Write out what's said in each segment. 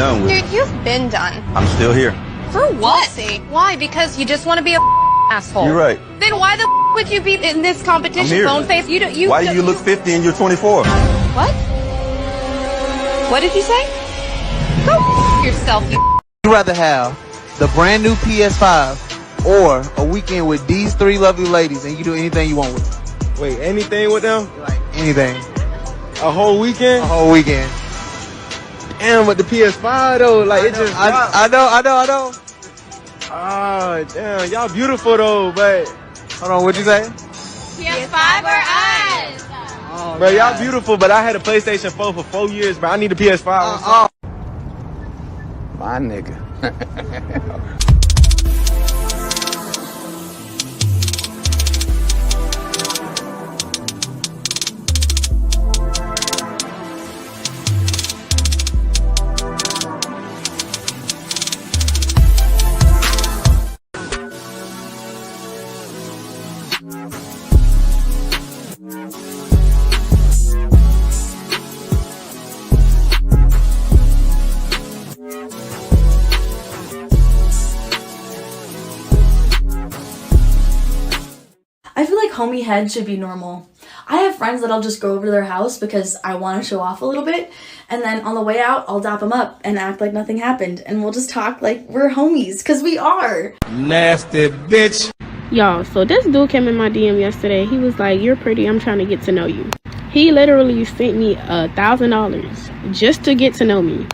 done with. Dude, you've been done. I'm still here. For what? Why? Because you just want to be a asshole. You're right. Then why the would you be in this competition, bone face? Why do you look 50 and you're 24? What? What did you say? Go yourself, you. Would you rather have the brand new PS5 or a weekend with these three lovely ladies and you do anything you want with them? Wait, anything with them? Like anything. A whole weekend? A whole weekend. Damn, with the PS5 though, like it just. I know. Ah, damn, y'all beautiful though, but. Hold on, what'd you say? PS5 or us? Oh, bro, y'all beautiful, but I had a PlayStation 4 for 4 years, bro. I need a PS5. My nigga. I feel like homie head should be normal. I have friends that I'll just go over to their house because I want to show off a little bit, and then on the way out, I'll dap them up and act like nothing happened, and we'll just talk like we're homies, because we are. Nasty bitch. Y'all, so this dude came in my DM yesterday. He was like, "You're pretty, I'm trying to get to know you." He literally sent me $1,000 just to get to know me.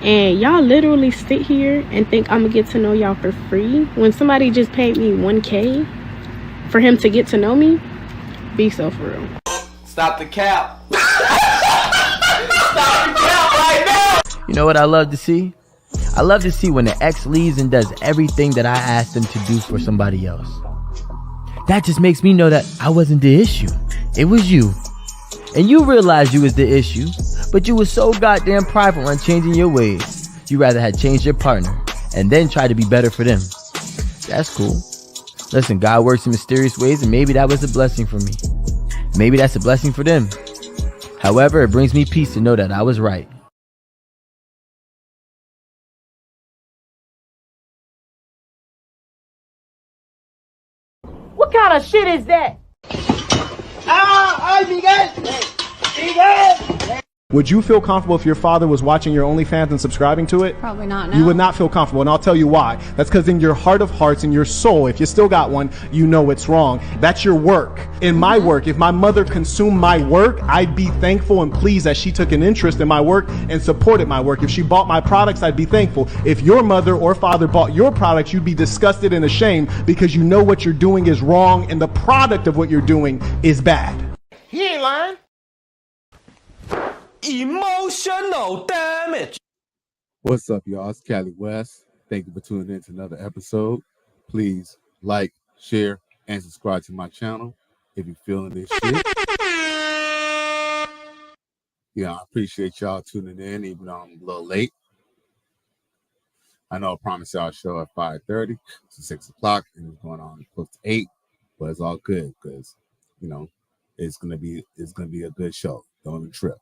And y'all literally sit here and think I'm gonna get to know y'all for free when somebody just paid me $1K for him to get to know me. Be so for real. Stop the cap. Stop the cap right now. You know what I love to see? I love to see when the ex leaves and does everything that I asked them to do for somebody else. That just makes me know that I wasn't the issue. It was you. And you realized you was the issue, but you was so goddamn prideful on changing your ways. You rather had changed your partner and then try to be better for them. That's cool. Listen, God works in mysterious ways, and maybe that was a blessing for me. Maybe that's a blessing for them. However, it brings me peace to know that I was right. What kind of shit is that? Would you feel comfortable if your father was watching your OnlyFans and subscribing to it? Probably not, no. You would not feel comfortable, and I'll tell you why. That's because in your heart of hearts, in your soul, if you still got one, you know it's wrong. That's your work. In my work, if my mother consumed my work, I'd be thankful and pleased that she took an interest in my work and supported my work. If she bought my products, I'd be thankful. If your mother or father bought your products, you'd be disgusted and ashamed because you know what you're doing is wrong and the product of what you're doing is bad. He ain't lying. Emotional damage. What's up, y'all? It's Cali West. Thank you for tuning in to another episode. Please like, share, and subscribe to my channel if you're feeling this shit. Yeah, I appreciate y'all tuning in, even though I'm a little late. I know I promised y'all a show at 5:30 to 6 o'clock, and it's going on close to 8, but it's all good because, you know, it's gonna be a good show. Don't even trip.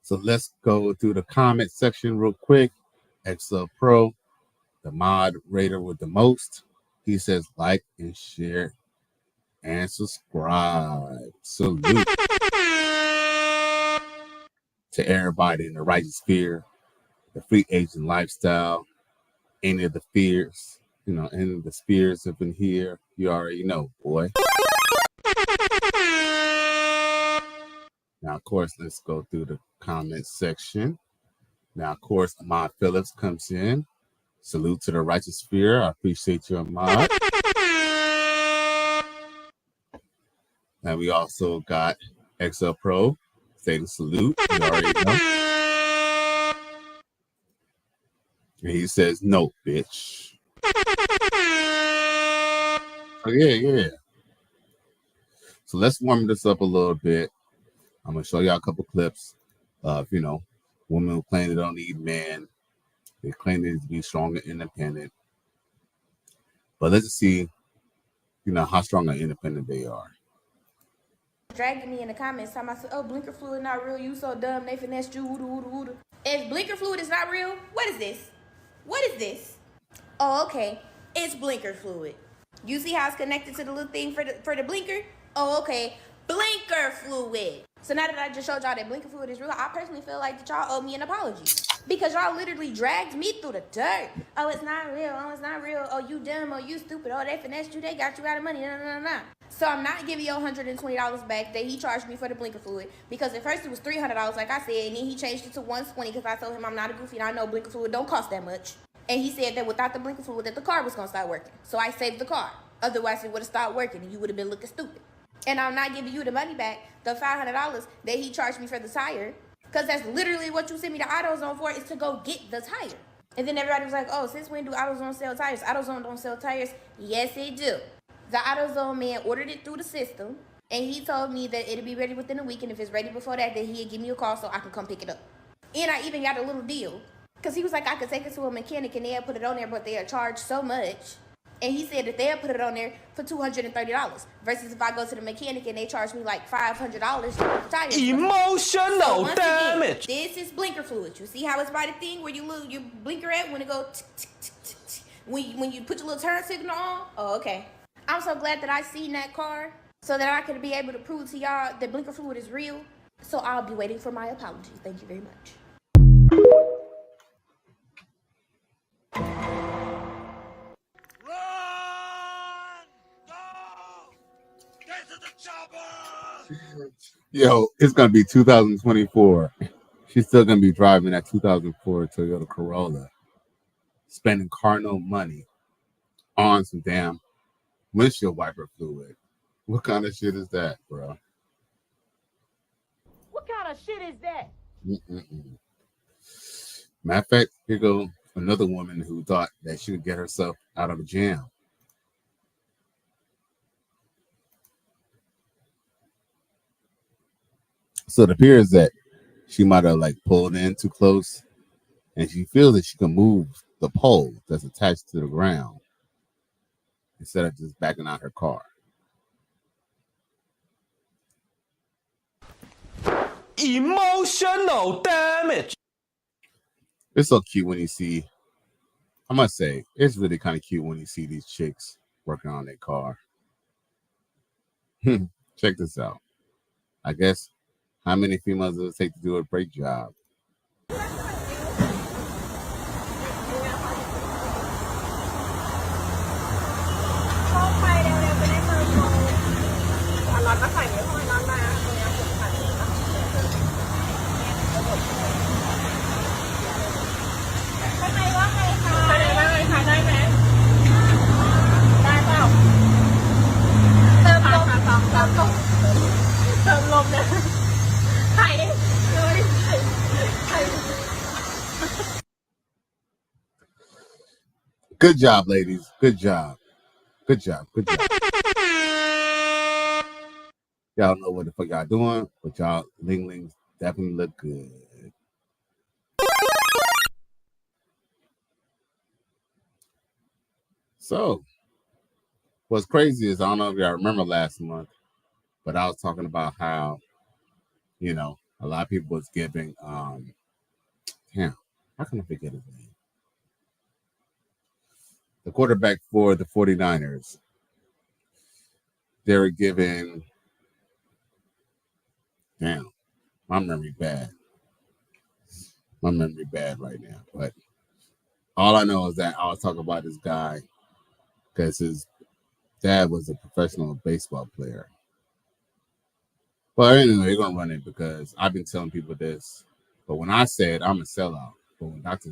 So let's go through the comment section real quick. XL Pro, the moderator with the most. He says like and share and subscribe. Salute to everybody in the righteous sphere, the free agent lifestyle, any of the fears, you know, any of the spheres up in here. You already know, boy. Now, of course, let's go through the comment section. Now, of course, Ahmad Phillips comes in. Salute to the righteous sphere. I appreciate you, Ahmad. And we also got XL Pro saying salute. You already know. And he says, no, bitch. Oh, yeah. So let's warm this up a little bit. I'm going to show y'all a couple clips of, you know, women who claim they don't need men. They claim they need to be strong and independent. But let's just see, you know, how strong and independent they are. dragging me in the comments, talking about, oh, blinker fluid not real, you so dumb, they finessed you, woo woo. If blinker fluid is not real, what is this? What is this? Oh, okay, it's blinker fluid. You see how it's connected to the little thing for the blinker? Oh, okay, blinker fluid. So now that I just showed y'all that blinker fluid is real, I personally feel like that y'all owe me an apology. Because y'all literally dragged me through the dirt. Oh, it's not real. Oh, it's not real. Oh, you dumb. Oh, you stupid. Oh, they finessed you. They got you out of money. No. So I'm not giving you $120 back that he charged me for the blinker fluid. Because at first it was $300, like I said, and then he changed it to $120 because I told him I'm not a goofy and I know blinker fluid don't cost that much. And he said that without the blinker fluid that the car was going to start working. So I saved the car. Otherwise, it would have started working and you would have been looking stupid. And I'm not giving you the money back, the $500 that he charged me for the tire. Because that's literally what you sent me to AutoZone for, is to go get the tire. And then everybody was like, oh, since when do AutoZone sell tires? AutoZone don't sell tires. Yes, it do. The AutoZone man ordered it through the system. And he told me that it'll be ready within a week. And if it's ready before that, then he'd give me a call so I can come pick it up. And I even got a little deal. Because he was like, I could take it to a mechanic and they'll put it on there, but they'll charge so much. And he said that they'll put it on there for $230. Versus if I go to the mechanic and they charge me like $500 for the tires. Emotional damage. Again, this is blinker fluid. You see how it's by the thing where you blinker at when it go when you put your little turn signal on? Oh, okay. I'm so glad that I seen that car so that I could be able to prove to y'all that blinker fluid is real. So I'll be waiting for my apology. Thank you very much. Yo, it's gonna be 2024. She's still gonna be driving that 2004 Toyota Corolla, spending car note money on some damn windshield wiper fluid. What kind of shit is that, bro? What kind of shit is that? Matter of fact, here go another woman who thought that she would get herself out of a jam. So it appears that she might have like pulled in too close and she feels that she can move the pole that's attached to the ground instead of just backing out her car. Emotional damage. It's so cute when you see, I must say, it's really kind of cute when you see these chicks working on their car. Check this out. I guess, how many females does it take to do a brake job? Good job, ladies. Good job. Good job. Good job. Y'all know what the fuck y'all doing, but y'all linglings definitely look good. So, what's crazy is, I don't know if y'all remember last month, but I was talking about how, you know, a lot of people was giving, damn, how can I forget his name? The quarterback for the 49ers. They were giving, damn, my memory bad. My memory bad right now. But all I know is that I was talking about this guy because his dad was a professional baseball player. But anyway, you're going to run it because I've been telling people this. But when I say it, I'm a sellout. But when Dr.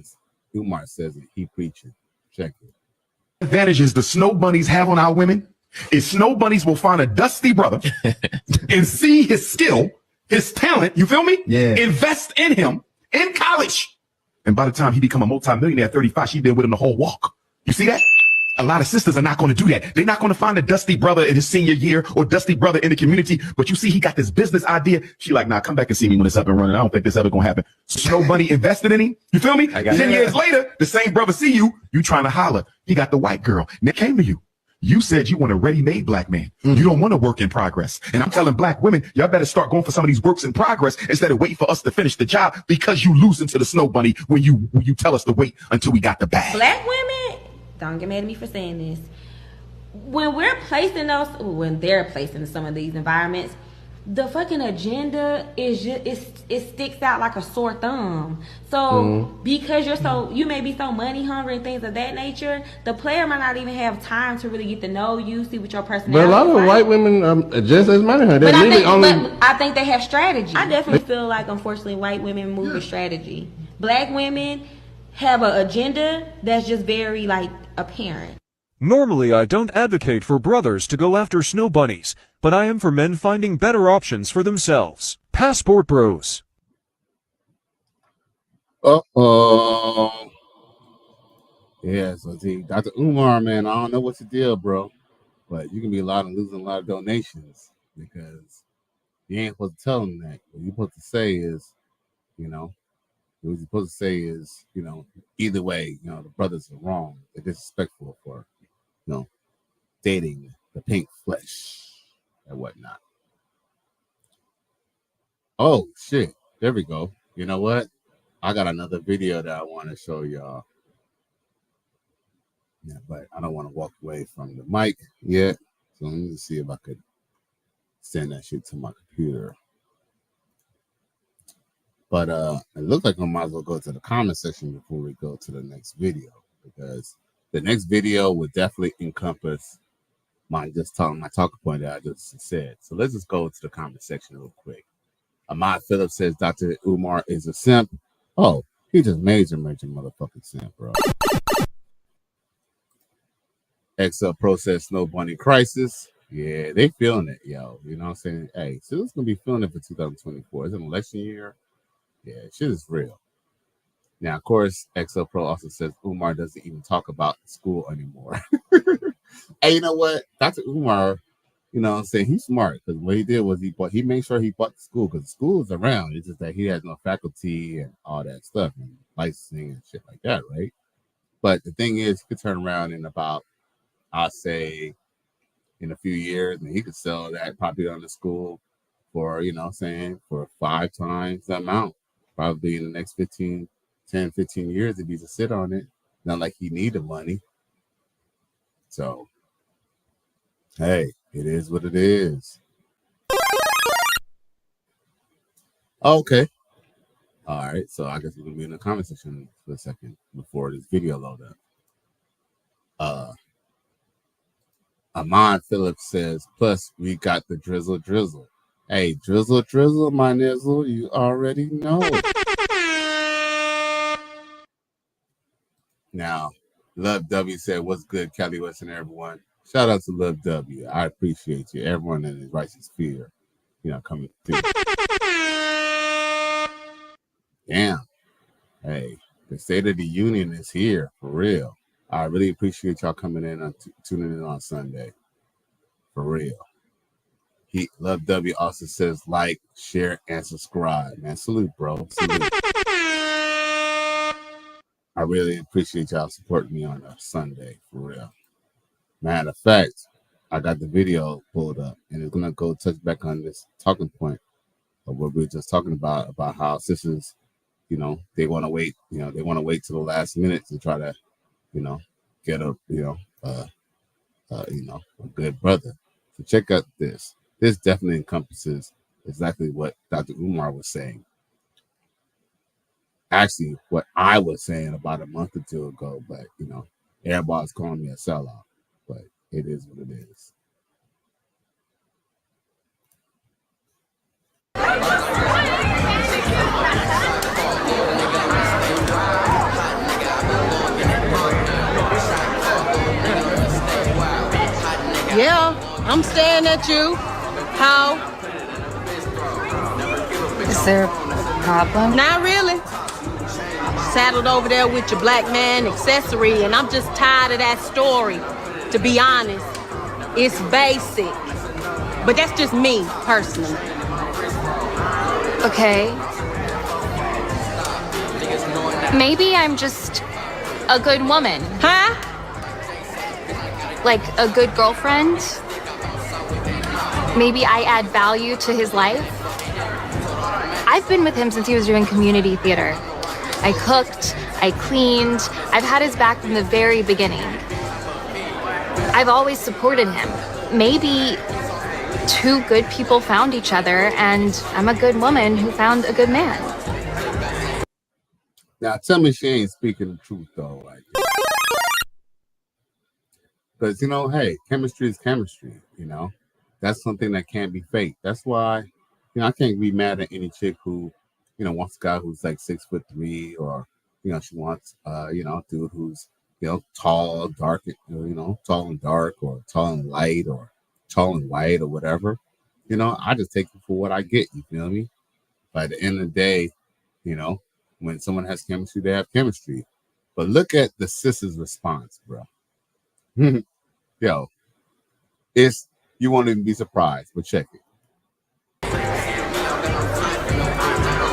Umar says it, he preaching. Check it. Advantages the snow bunnies have on our women is snow bunnies will find a dusty brother and see his skill, his talent, you feel me? Yeah. Invest in him in college. And by the time he become a multimillionaire at 35, she's been with him the whole walk. You see that? A lot of sisters are not going to do that. They're not going to find a dusty brother in his senior year or dusty brother in the community. But you see, he got this business idea. She like, nah, come back and see me when it's up and running. I don't think this ever going to happen. Snow Bunny invested in him. You feel me? 10 years later, the same brother see you. You trying to holler. He got the white girl. Nick came to you. You said you want a ready-made black man. You don't want a work in progress. And I'm telling black women, y'all better start going for some of these works in progress instead of waiting for us to finish the job because you losing to the snow bunny when you tell us to wait until we got the bag. Black women, don't get mad at me for saying this. When we're placed in those, when they're placed in some of these environments, the fucking agenda is just it sticks out like a sore thumb. So because you may be so money hungry and things of that nature, the player might not even have time to really get to know you, see what your personality is. But a lot of white women just as money hungry. But I think they have strategy. I definitely feel like, unfortunately, white women move with strategy. Black women have an agenda that's just very like apparent. Normally, I don't advocate for brothers to go after snow bunnies, but I am for men finding better options for themselves. Passport bros. Uh-oh. Yeah, so see, Dr. Umar, man, I don't know what's the deal, bro. But you can be losing a lot of donations because you ain't supposed to tell them that. What you're supposed to say is, what you're supposed to say is, either way, the brothers are wrong. They're disrespectful for, dating the pink flesh and whatnot. Oh, shit. There we go. You know what? I got another video that I want to show y'all. Yeah, but I don't want to walk away from the mic yet. So let me see if I could send that shit to my computer. But it looks like I might as well go to the comment section before we go to the next video, because the next video would definitely encompass my talking point that I just said. So let's just go to the comment section real quick. Ahmad Phillips says Dr. Umar is a simp. Oh, he just major motherfucking simp, bro. XL Pro says Snow Bunny Crisis. Yeah, they feeling it, yo. You know what I'm saying? Hey, so it's gonna be feeling it for 2024. It's an election year. Yeah, shit is real. Now, of course, XL Pro also says Umar doesn't even talk about school anymore. Hey, you know what? Dr. Umar, you know what I'm saying? He's smart, because what he did was he made sure he bought the school, because the school is around. It's just that he has no faculty and all that stuff, and licensing and shit like that, right? But the thing is, he could turn around in about, I'll say, in a few years, and he could sell that property on the school for, you know what I'm saying, for 5 times the amount, probably in the next 10, 15 years if he just sit on it. Not like he need the money. So, hey, it is what it is. Okay. All right, so I guess we're going to be in the comment section for a second before this video load up. Ahmad Phillips says, plus we got the drizzle. Hey, drizzle, my nizzle, you already know. Now, Love W said, what's good, Kelly West and everyone? Shout out to Love W. I appreciate you. Everyone in his righteous fear, coming through. Damn. Hey, the State of the Union is here, for real. I really appreciate y'all coming in and tuning in on Sunday. For real. Love W also says like, share, and subscribe. Man, salute, bro. Salute. I really appreciate y'all supporting me on a Sunday, for real. Matter of fact, I got the video pulled up, and it's gonna go touch back on this talking point of what we were just talking about how sisters, they want to wait, they want to wait till the last minute to try to, get a, a good brother. So check out this. This definitely encompasses exactly what Dr. Umar was saying. Actually, what I was saying about a month or two ago, but, everybody's calling me a sellout. But it is what it is. Yeah, I'm staring at you. How? Is there a problem? Not really. Saddled over there with your black man accessory, and I'm just tired of that story, to be honest. It's basic. But that's just me, personally. Okay. Maybe I'm just a good woman. Huh? Like a good girlfriend. Maybe I add value to his life. I've been with him since he was doing community theater. I cooked, I cleaned, I've had his back from the very beginning. I've always supported him. Maybe two good people found each other, and I'm a good woman who found a good man. Now tell me she ain't speaking the truth though, like, because hey, chemistry is chemistry. That's something that can't be faked. That's why I can't be mad at any chick who wants a guy who's like 6'3", or she wants a dude who's tall, dark, tall and dark, or tall and light, or tall and white, or whatever. I just take it for what I get. You feel me? By the end of the day, when someone has chemistry, they have chemistry. But look at the sister's response, bro. Yo, you won't even be surprised, but check it.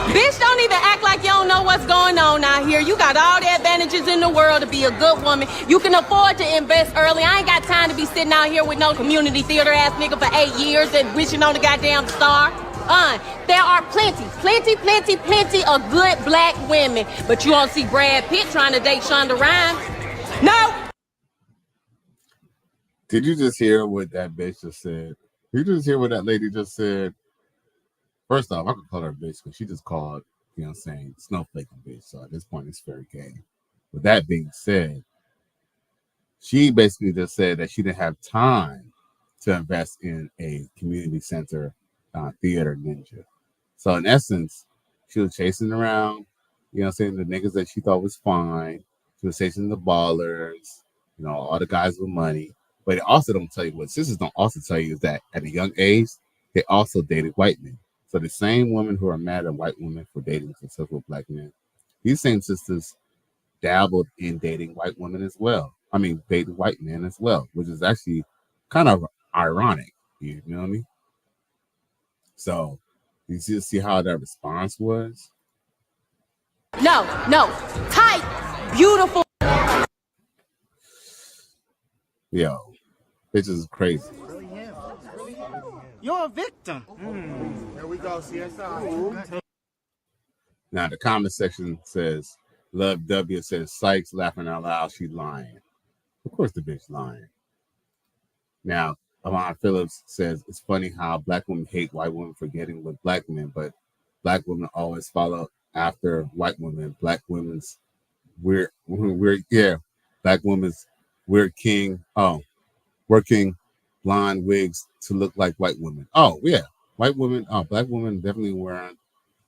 Bitch, don't even act like you don't know what's going on out here. You got all the advantages in the world to be a good woman. You can afford to invest early. I ain't got time to be sitting out here with no community theater ass nigga for 8 years and wishing on the goddamn star. There are plenty of good black women, but you don't see Brad Pitt trying to date Shonda Rhimes. No. Did you just hear what that bitch just said? Did you just hear what that lady just said? First off, I could call her a bitch because she just called, snowflake a bitch. So at this point, it's fair game. With that being said, she basically just said that she didn't have time to invest in a community center theater ninja. So in essence, she was chasing around, the niggas that she thought was fine. She was chasing the ballers, all the guys with money. But it also don't tell you what sisters don't also tell you is that at a young age, they also dated white men. So the same women who are mad at white women for dating successful black men, these same sisters dabbled in dating white women as well. I mean, dating white men as well, which is actually kind of ironic. You know what I mean? So you see how that response was? No, tight, beautiful. Yo, bitches is crazy. You're a victim. There we go, CSI. Now the comment section says, Love W says, Sykes laughing out loud, she lying. Of course the bitch lying. Now, Amon Phillips says, it's funny how black women hate white women for getting with black men, but black women always follow after white women. Black women's weird, black women's weird king, working blonde wigs to look like white women. Oh, yeah. White women, black women definitely wearing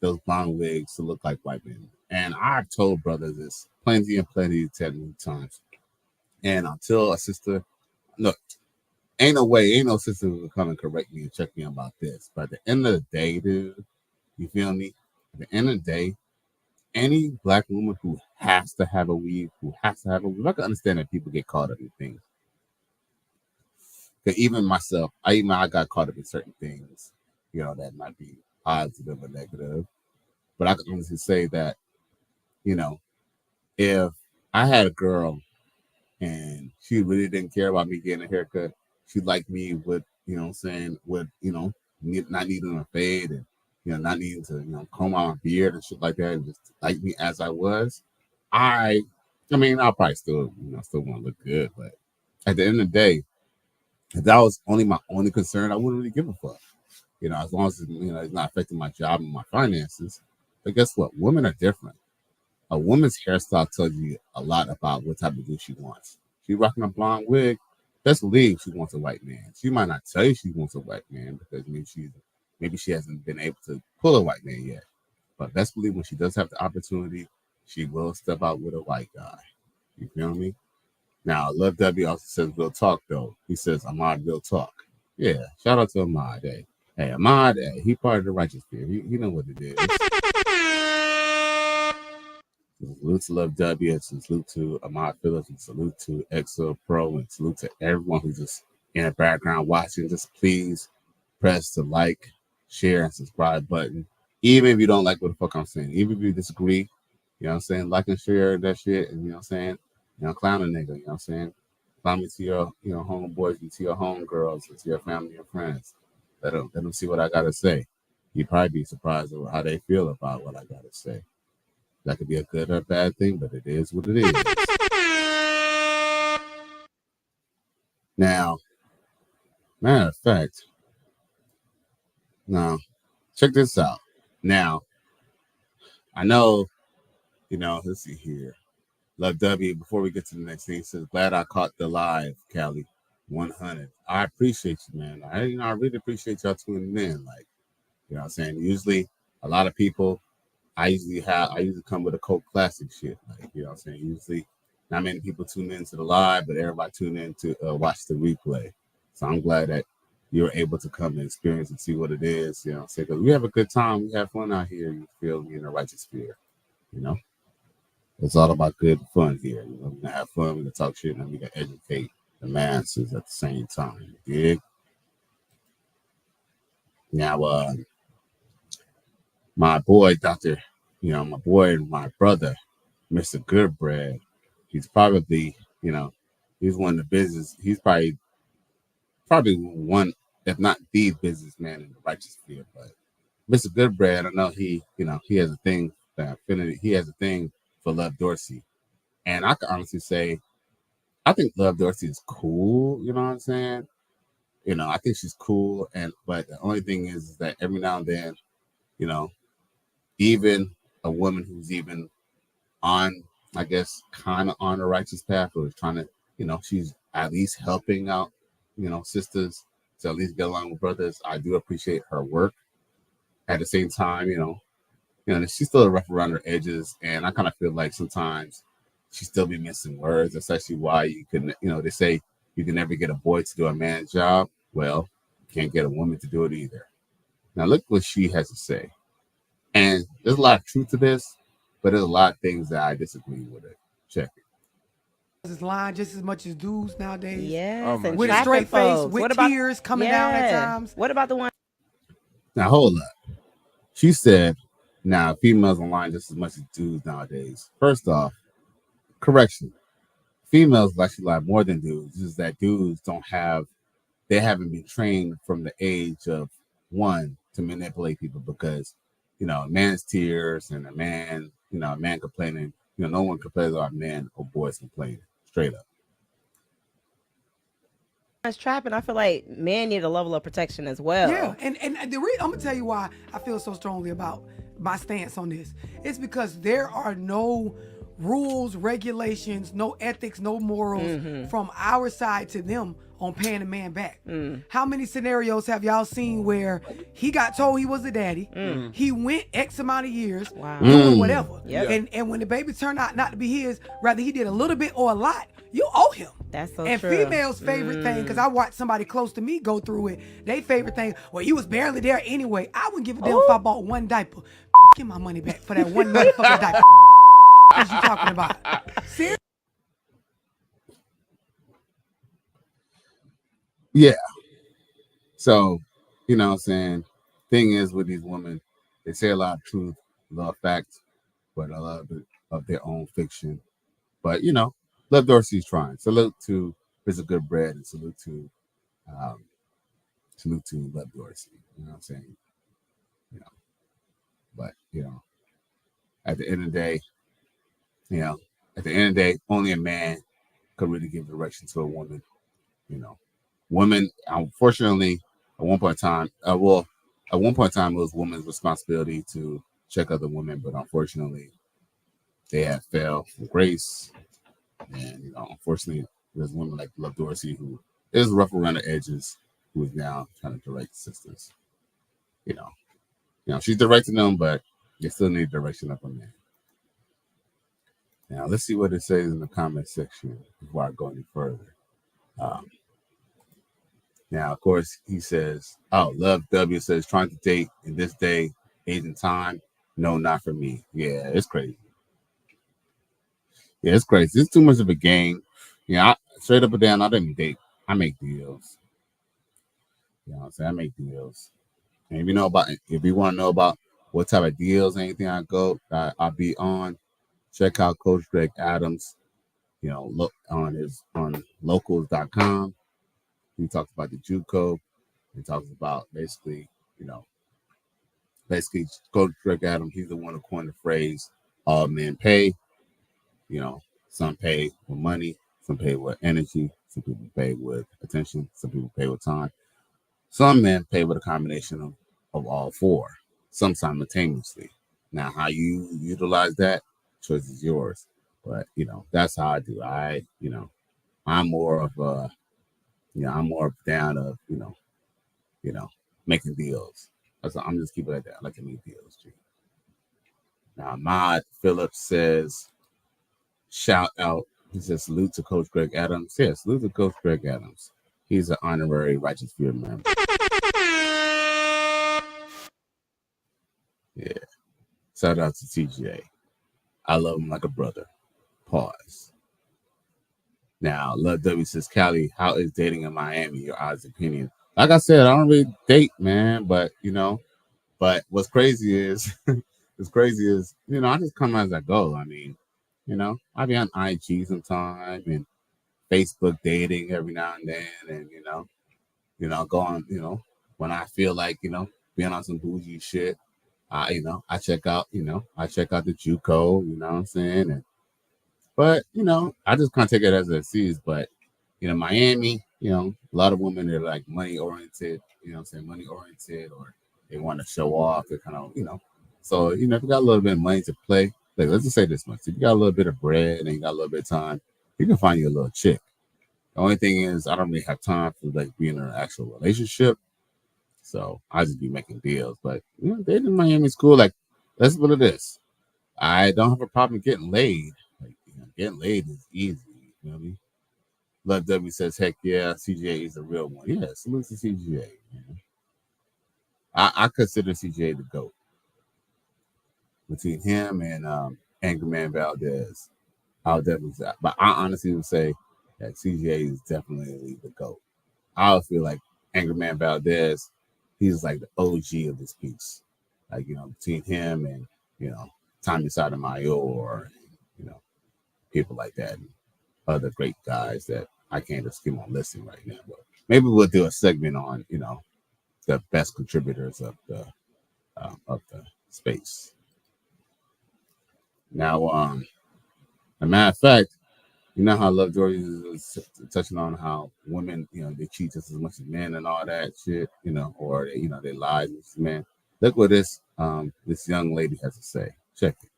those blonde wigs to look like white men. And I've told brothers this plenty of times. And until a sister, look, ain't no sister who will come and correct me and check me about this. But at the end of the day, dude, you feel me? At the end of the day, any black woman who has to have a weave, I can understand that people get caught up in things. Because even myself, I got caught up in certain things, that might be positive or negative. But I can honestly say that, if I had a girl and she really didn't care about me getting a haircut, she liked me with, not needing a fade and, not needing to, comb out my beard and shit like that, and just like me as I was. I'll probably still want to look good, but at the end of the day, if that was my only concern, I wouldn't really give a fuck. As long as it's not affecting my job and my finances. But guess what? Women are different. A woman's hairstyle tells you a lot about what type of dude she wants. She's rocking a blonde wig. Best believe she wants a white man. She might not tell you she wants a white man because maybe she hasn't been able to pull a white man yet. But best believe when she does have the opportunity, she will step out with a white guy. You feel me? Now, Love W also says real talk though. He says Ahmad real talk. Yeah, shout out to Ahmad. Hey, Ahmad, he part of the righteous fear. He know what it is. Salute to Love W, and salute to Ahmad Phillips, and salute to EXO Pro, and salute to everyone who's just in the background watching. Just please press the like, share, and subscribe button. Even if you don't like what the fuck I'm saying, even if you disagree, like and share that shit, and clown a nigga, Find me to your, homeboys and to your homegirls and to your family and friends. Let them see what I gotta say. You'd probably be surprised at how they feel about what I gotta say. That could be a good or bad thing, but it is what it is. Now, matter of fact, now check this out. Now, I know, let's see here. Love W, before we get to the next thing, says, glad I caught the live, Callie. 100. I appreciate you, man. I really appreciate y'all tuning in. Like, what I'm saying? Usually, a lot of people, I usually come with a cult classic shit. Like, what I'm saying? Usually, not many people tune into the live, but everybody tune in to watch the replay. So I'm glad that you're able to come and experience and see what it is. Because we have a good time. We have fun out here. You feel me in the righteous sphere. It's all about good fun here. We're gonna have fun, we're gonna talk shit, and we're gonna educate the masses at the same time. You dig? Now, my boy, my brother, Mr. Goodbread, he's probably, he's one of the business. He's probably one, if not the businessman in the righteous field. But Mr. Goodbread, I know he has a thing, he has a thing for Love Dorsey. And I can honestly say, I think Love Dorsey is cool. You know what I'm saying? I think she's cool. But the only thing is that every now and then, even a woman who's even on, I guess, kind of on the righteous path, or is trying to, she's at least helping out, sisters to at least get along with brothers. I do appreciate her work. At the same time, she's still rough around her edges, and I kind of feel like sometimes she still be missing words. That's actually why you can, they say you can never get a boy to do a man's job. Well, you can't get a woman to do it either. Now look what she has to say. And there's a lot of truth to this, but there's a lot of things that I disagree with it. Check it. Is lying just as much as dudes nowadays. Yes, and with a straight face, with about, tears coming down at times. What about the one? Now hold up. She said, now females online just as much as dudes nowadays. First off, correction. Females actually lie more than dudes. It's just that dudes they haven't been trained from the age of 1 to manipulate people, because, a man's tears and a man complaining, no one complains about men or boys complaining. Straight up. It's trapping. I feel like men need a level of protection as well. Yeah, and the reason I'm gonna tell you why I feel so strongly about my stance on this. It's because there are no rules, regulations, no ethics, no morals from our side to them on paying a man back. How many scenarios have y'all seen where he got told he was a daddy, he went X amount of years doing whatever, and when the baby turned out not to be his, rather he did a little bit or a lot, you owe him. That's so and true. Females' favorite thing, because I watched somebody close to me go through it, they favorite thing, well, you was barely there anyway. I wouldn't give a damn if I bought one diaper. Get my money back for that one motherfucking diaper. What you talking about? Seriously? Yeah. So, what I'm saying? Thing is with these women, they say a lot of truth, a lot of facts, but a lot of their own fiction. But, Love Dorsey's trying. Salute to Mr. Goodbread, and salute to Love Dorsey. You know what I'm saying? But, at the end of the day, only a man could really give direction to a woman. Women, unfortunately, at one point in time, it was women's responsibility to check other women, but unfortunately, they have failed from grace. And unfortunately, there's women like Love Dorsey who is rough around the edges, who is now trying to direct sisters. She's directing them, but they still need direction of a man. Now, let's see what it says in the comment section before I go any further. Now, of course, he says, Love W says, trying to date in this day, age, and time. No, not for me. Yeah, it's crazy. It's crazy. It's too much of a game. Straight up and down, I don't date. I make deals. You know what I'm saying? I make deals. And if you want to know about what type of deals, anything I'll be on, check out Coach Greg Adams look on locals.com. He talks about the JUCO. He talks about basically Coach Greg Adams. He's the one who coined the phrase "all men pay." Some pay with money, some pay with energy, some people pay with attention, some people pay with time. Some men pay with a combination of all four, some simultaneously. Now, how you utilize that, choice is yours. But that's how I do. I'm more of a, I'm more down of, making deals. I'm just keeping it like that. I like to make deals. G. Now, Ahmad Phillips says, shout out. He says, salute to Coach Greg Adams. Yeah, salute to Coach Greg Adams. He's an honorary Righteous Fear member. Yeah. Shout out to TJ. I love him like a brother. Pause. Now, Love W says, Callie, how is dating in Miami? Your honest opinion. Like I said, I don't really date, man, but but what's crazy is I just come as I go. I mean, I be on IG sometime and Facebook dating every now and then, and go on, when I feel like, being on some bougie shit, I check out the JUCO, you know what I'm saying? But I just kind of take it as it sees. But Miami, a lot of women are like money oriented, money oriented, or they want to show off. They're kind of, so if you got a little bit of money to play, like let's just say this much: if you got a little bit of bread and you got a little bit of time, you can find you a little chick. The only thing is, I don't really have time for like being in an actual relationship, so I just be making deals. But dating in Miami is cool. Like, let's put it this: I don't have a problem getting laid. Like, getting laid is easy. You know what I mean? Love W says, heck yeah, CGA is a real one. Yeah, salute to CGA. I consider CGA the GOAT. Between him and Angry Man Valdez, I'll definitely say. But I honestly would say that CGA is definitely the GOAT. I would feel like Angry Man Valdez, he's like the OG of this piece. Like, between him and, Tommy Sotomayor, people like that, and other great guys that I can't just keep on listing right now. But maybe we'll do a segment on, the best contributors of the space. Now, a matter of fact, how Love George is touching on how women, they cheat just as much as men and all that shit, or they, they lie to men. Look what this young lady has to say. Check it.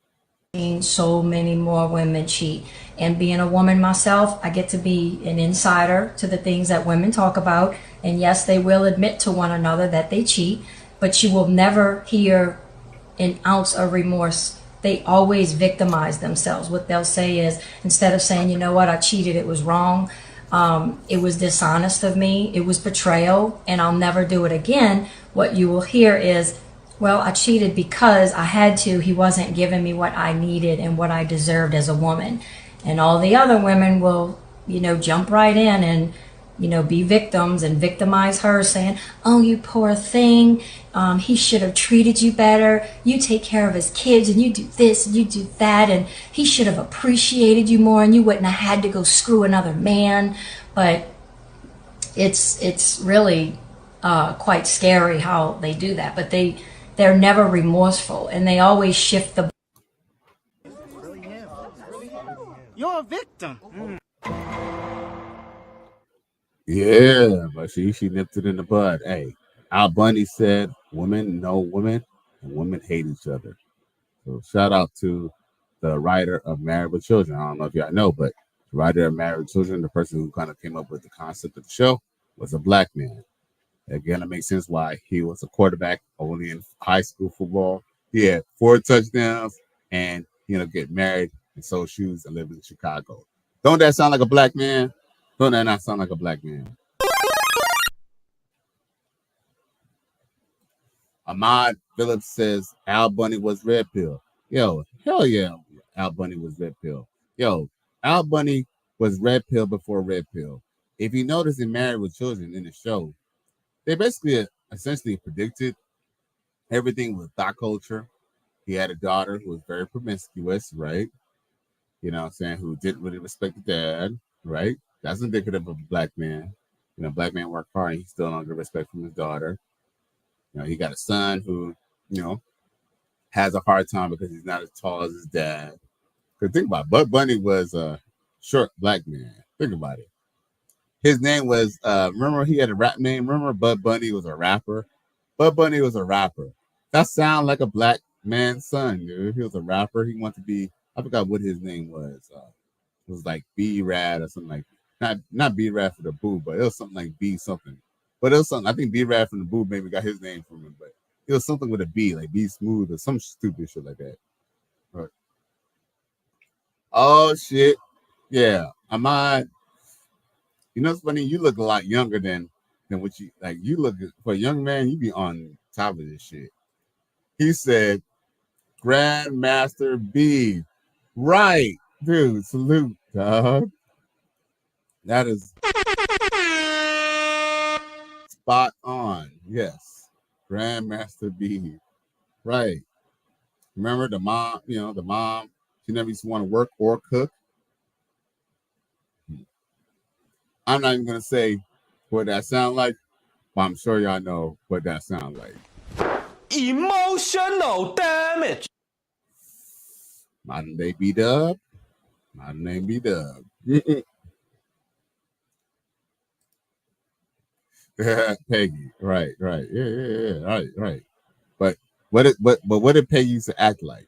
So many more women cheat. And being a woman myself, I get to be an insider to the things that women talk about. And yes, they will admit to one another that they cheat, but you will never hear an ounce of remorse. They always victimize themselves. What they'll say is, instead of saying, you know what, I cheated, it was wrong, it was dishonest of me, it was betrayal, and I'll never do it again, what you will hear is, well, I cheated because I had to. He wasn't giving me what I needed and what I deserved as a woman. And all the other women will, jump right in and, be victims and victimize her, saying, oh, you poor thing. He should have treated you better. You take care of his kids and you do this and you do that. And he should have appreciated you more and you wouldn't have had to go screw another man. But it's really quite scary how they do that. But they're never remorseful, and they always shift the. You're a victim. Yeah, but she nipped it in the bud. Hey, Al Bundy said, women know women, and women hate each other. So shout out to the writer of Married with Children. I don't know if y'all know, but the writer of Married with Children, the person who kind of came up with the concept of the show, was a black man. Again, it makes sense why he was a quarterback only in high school football. He had 4 touchdowns and, get married and sold shoes and lived in Chicago. Don't that sound like a black man? Don't that not sound like a black man? Ahmad Phillips says Al Bundy was red pill. Yo, hell yeah, Al Bundy was red pill. Yo, Al Bundy was red pill before red pill. If you notice in Married with Children in the show, they basically essentially predicted everything with thought culture. He had a daughter who was very promiscuous, right? you know what I'm saying, who didn't really respect the dad, right? That's indicative of a black man. You know, black man worked hard and he still don't get respect from his daughter. You know, he got a son who, you know, has a hard time because he's not as tall as his dad. Because think about it, Bud Bunny was a short black man. Think about it. His name was, remember he had a rap name? Remember Bud Bunny was a rapper? Bud Bunny was a rapper. That sound like a black man's son, dude. He was a rapper. He wanted to be, I forgot what his name was. It was like B-Rad or something like, not B-Rad for the Boo, but it was something like B something. But it was something, I think B-Rad from the Boo maybe got his name from him, but it was something with a B, like B Smooth or some stupid shit like that. Right. Oh, shit. Yeah. You know, it's funny. You look a lot younger than what you like. You look for a young man. You be on top of this shit. He said, "Grandmaster B." Right, dude. Salute, dog. That is spot on. Yes, Grandmaster B. Right. Remember the mom? You know the mom. She never used to want to work or cook. I'm not even gonna say what that sound like, but I'm sure y'all know what that sound like. Emotional damage. Modern day B-Dub. Modern day B-Dub. Peggy. Right. Yeah. Right. But what did Peggy used to act like?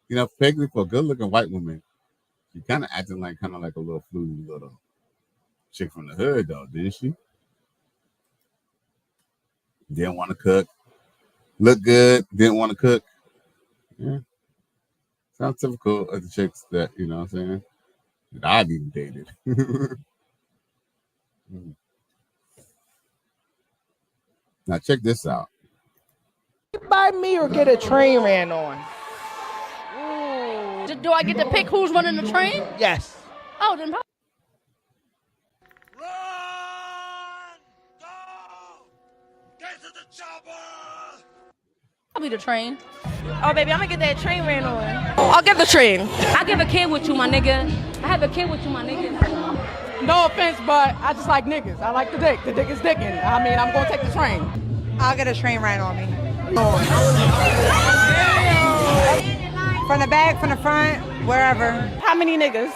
You know, Peggy, for a good-looking white woman, she kind of acting like a little fluty little chick from the hood, though, didn't she? Didn't want to cook. Look good. Didn't want to cook. Yeah. Sounds typical of the chicks that, you know what I'm saying, that I've even dated. Now, check this out. By me or get a train ran on? Do I get to pick who's running the train? Yes. Oh, then I'll be the train. Oh, baby, I'm gonna get that train ran on. I'll get the train. I give a kid with you, my nigga. I have a kid with you, my nigga. No offense, but I just like niggas. I like the dick. The dick is dicking. I mean, I'm gonna take the train. I'll get a train ran on me. From the back, from the front, wherever. How many niggas?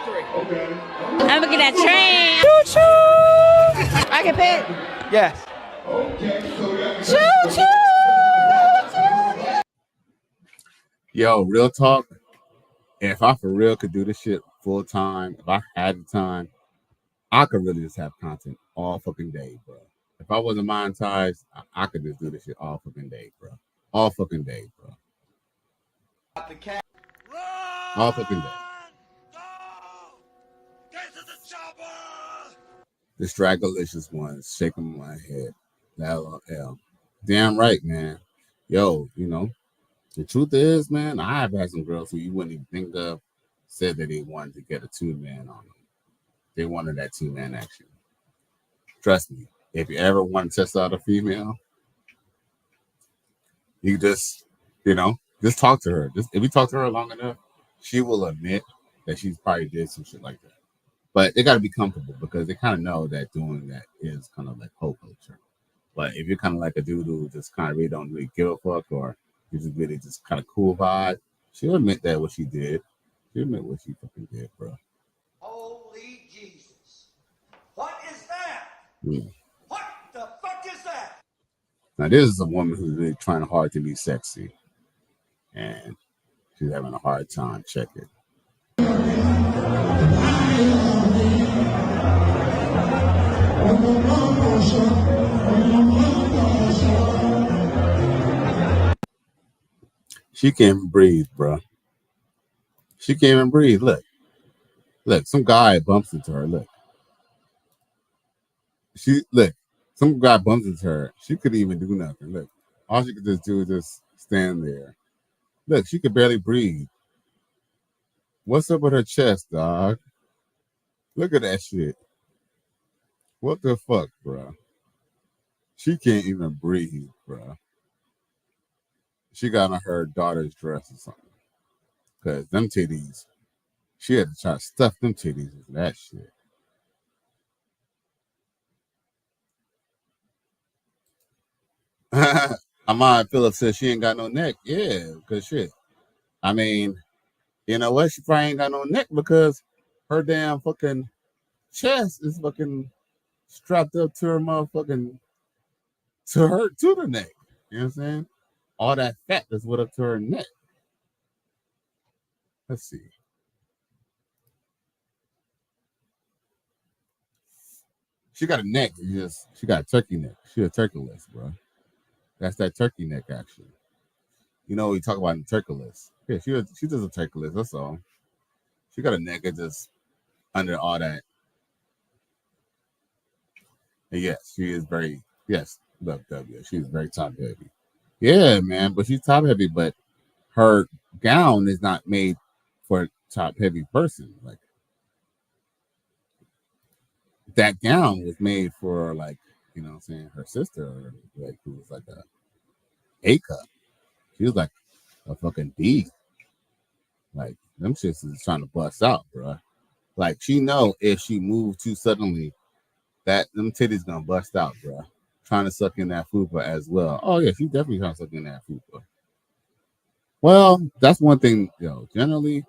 Okay. I'm gonna get that train. Choo-choo. I can pick. Yes. Choo-choo. Yo, real talk. If I for real could do this shit full time, if I had the time, I could really just have content all fucking day, bro. If I wasn't monetized, I could just do this shit all fucking day, bro. All fucking day, bro. All fucking day. The Stragglicious ones, shaking my head. LOL. Damn right, man. Yo, you know, the truth is, man, I have had some girls who you wouldn't even think of said that they wanted to get a 2-man on them. They wanted that 2-man action. Trust me, if you ever want to test out a female, you just, you know, just talk to her. Just if you talk to her long enough, she will admit that she's probably did some shit like that. But they got to be comfortable because they kind of know that doing that is kind of like hoe culture. But if you're kind of like a dude who just kind of really don't really give a fuck, or you just really just kind of cool vibe, she'll admit that what she did. She'll admit what she fucking did, bro. Holy Jesus. What is that? Yeah. What the fuck is that? Now, this is a woman who's really trying hard to be sexy, and she's having a hard time. Check it. She can't even breathe, bro. She can't even breathe. Look, some guy bumps into her. Look, some guy bumps into her. She couldn't even do nothing. Look, all she could just do is just stand there. Look, she could barely breathe. What's up with her chest, dog? Look at that shit. What the fuck, bro? She can't even breathe, bro. She got on her daughter's dress or something. Because them titties She had to try to stuff them titties with that shit. Amaya Phillips says she ain't got no neck. Yeah, because shit. I mean, you know what? She probably ain't got no neck because her damn fucking chest is fucking strapped up to her motherfucking to the neck. You know what I'm saying? All that fat that's went up to her neck. Let's see. She got a neck. She got a turkey neck. She a turkey list, bro. That's that turkey neck action. You know, we talk about in the turkey list. Yeah, she does a turkey list. That's all. She got a neck that just under all that. And yes, she is very love W. She's very top heavy. Yeah, man, but she's top heavy, but her gown is not made for a top heavy person. Like that gown was made for like, you know what I'm saying, her sister, like who was like A cup. She was like a fucking D. Like them shits is trying to bust out, bro. Like she know if she moves too suddenly, that them titties gonna bust out, bro. Trying to suck in that fupa as well. Oh yeah, she definitely trying to suck in that fupa. Well, that's one thing, generally,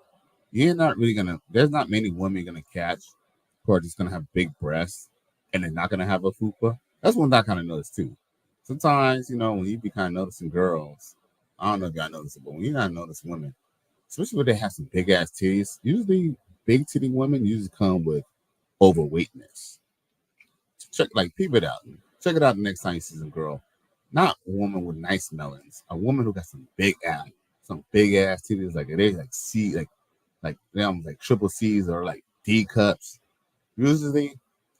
you're not really gonna. There's not many women gonna catch who are just gonna have big breasts and they're not gonna have a fupa. That's one that I kind of notice too. Sometimes, when you be kind of noticing girls, I don't know if y'all notice it, but when you not notice women, especially when they have some big ass titties, usually big titty women usually come with overweightness. Check, peep it out. Check it out the next time you see some girl. Not a woman with nice melons. A woman who got some big ass titties, like they like C, like them like triple C's or like D cups. Usually,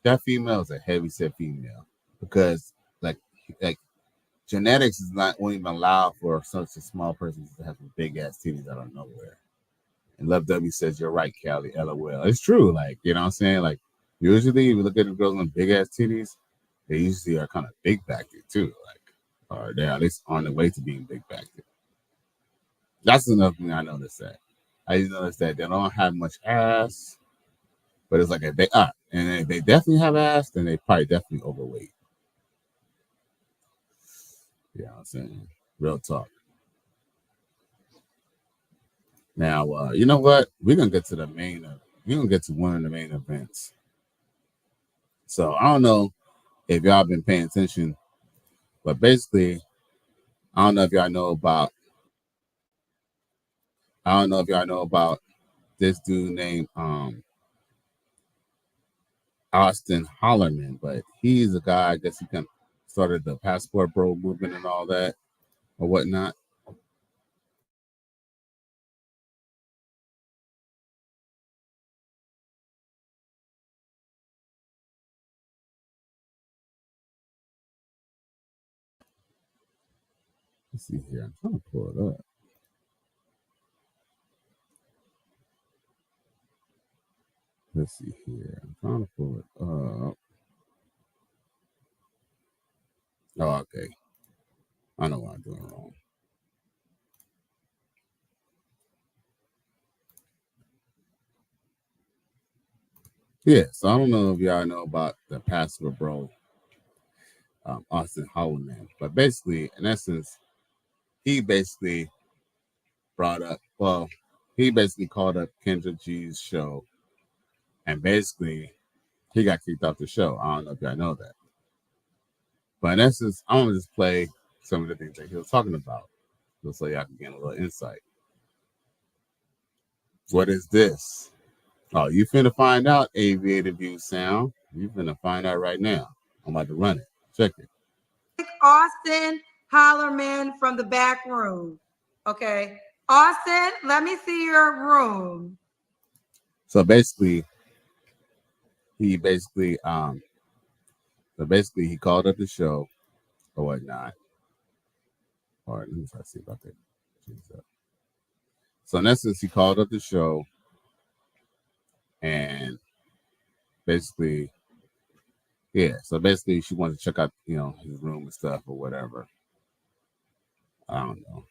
that female is a heavy set female because like genetics is not won't even allow for such a small person to have some big ass titties out of nowhere. And Love W says you're right, Callie. LOL. It's true. Like, you know what I'm saying? Like, usually if you look at the girls with big ass titties, they usually are kind of big backed too. Like, or they're at least on the way to being big backed. That's another thing I noticed that. I just noticed that they don't have much ass, but it's like if they are, and if they definitely have ass, then they probably definitely overweight. You know what I'm saying? Real talk. Now, you know what? We're gonna get to the main. We're gonna get to one of the main events. So I don't know if y'all been paying attention, but basically, I don't know if y'all know about. I don't know if y'all know about this dude named Auston Holleman, but he's a guy. I guess he kind of started the passport bro movement and all that or whatnot. Let's see here. I'm trying to pull it up. Let's see here. I'm trying to pull it up. Oh, okay. I know what I'm doing wrong. Yeah, so I don't know if y'all know about the passport bro, Auston Holleman, but basically, in essence, he basically brought up, he basically called up Kendra G's show, and basically, he got kicked off the show. I don't know if y'all know that. But in essence, I'm going to just play some of the things that he was talking about, just so y'all can get a little insight. What is this? Oh, you finna find out, Aviator View Sound. You finna find out right now. I'm about to run it. Check it. Auston Holleman from the back room. Okay. Auston, let me see your room. So basically, he called up the show or whatnot. All right, let me try to see if I can change that. So in essence, he called up the show and basically, so basically she wanted to check out, his room and stuff or whatever. I don't know.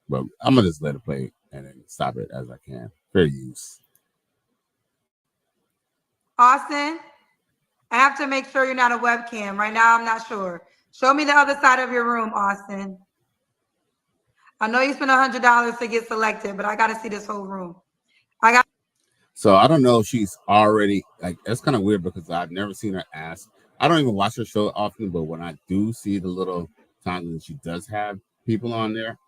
But I'm gonna just let it play and then stop it as I can. Fair use. Austin, I have to make sure you're not a webcam. Right now, I'm not sure. Show me the other side of your room, Austin. I know you spent $100 to get selected, but I got to see this whole room. So I don't know if she's already like. That's kind of weird because I've never seen her ask. I don't even watch her show often, but when I do see the little times that she does have people on there,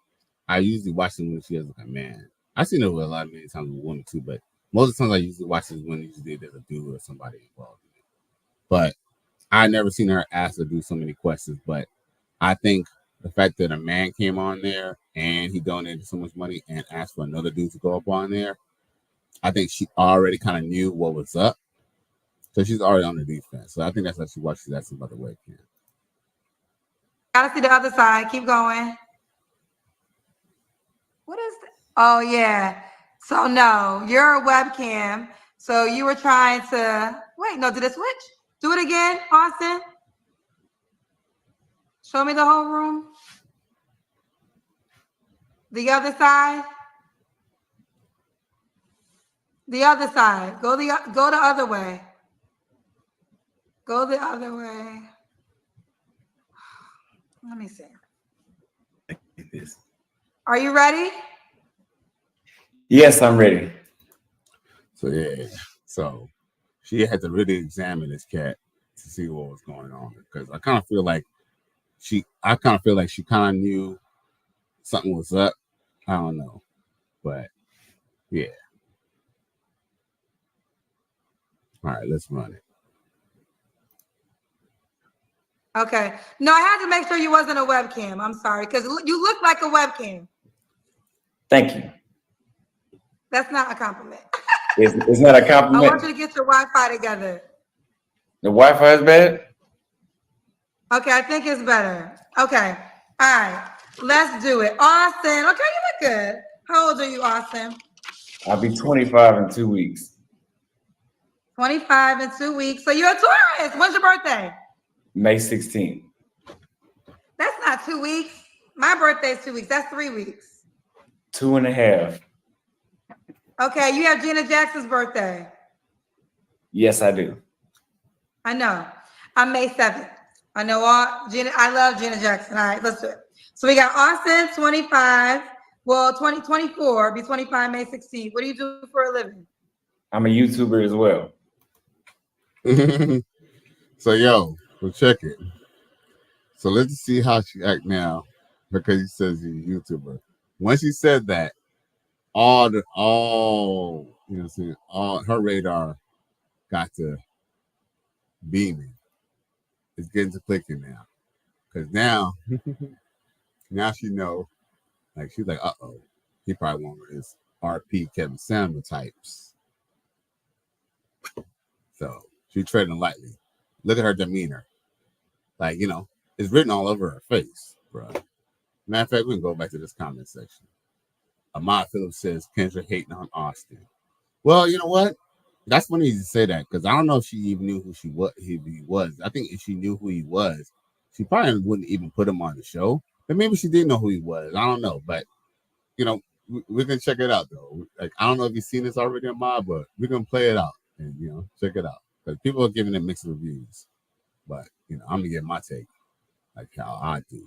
I usually watch them when she has like a man. I've seen her with many times with women too, but most of the times I usually watch this when usually there's a dude or somebody involved in it. But I never seen her ask to do so many questions. But I think the fact that a man came on there and he donated so much money and asked for another dude to go up on there, I think she already kind of knew what was up. So she's already on the defense. So I think that's how she watches that some other webcam. Gotta see the other side. Keep going. What is that? Oh, yeah. So, no, you're a webcam. So you were trying to... Wait, no, did it switch? Do it again, Austin. Show me the whole room. The other side. The other side. Go the other way. Go the other way. Let me see. Are you ready? Yes, I'm ready. So yeah. So she had to really examine this cat to see what was going on. Because I kind of feel like she kind of knew something was up. I don't know. But yeah. All right, let's run it. Okay. No, I had to make sure you wasn't a webcam. I'm sorry, because you look like a webcam. Thank you. That's not a compliment. It's not a compliment. I want you to get your Wi-Fi together. The Wi-Fi is bad? Okay, I think it's better. Okay. All right. Let's do it. Austin. Okay, you look good. How old are you, Austin? I'll be 25 in 2 weeks. 25 in 2 weeks. So you're a Taurus. When's your birthday? May 16th. That's not 2 weeks. My birthday's 2 weeks. That's 3 weeks. 2.5. Okay, you have Gina Jackson's birthday. Yes, I do. I know. I'm May 7th. I know all Gina. I love Gina Jackson. All right, let's do it. So we got Austin, 25. Well, 2024, be 25 May 16th. What do you do for a living? I'm a YouTuber as well. So yo, we'll check it. So let's see how she act now, because he says he's a YouTuber. Once he said that, all you know what I'm saying, all her radar got to beaming. It's getting to clicking now. Because now she know, like she's like, uh-oh, he probably one of his RP Kevin Samuel types. So she's treading lightly. Look at her demeanor. Like, you know, it's written all over her face, bro. Matter of fact, we can go back to this comment section. Ahmad Phillips says, Kendra hating on Austin. Well, you know what? That's funny you say that, because I don't know if she even knew who he was. I think if she knew who he was, she probably wouldn't even put him on the show. But maybe she didn't know who he was. I don't know. But, you know, we're going to check it out, though. Like, I don't know if you've seen this already, Ahmad, but we're going to play it out and, you know, check it out. Because people are giving it mixed reviews. But, you know, I'm going to get my take, like how I do.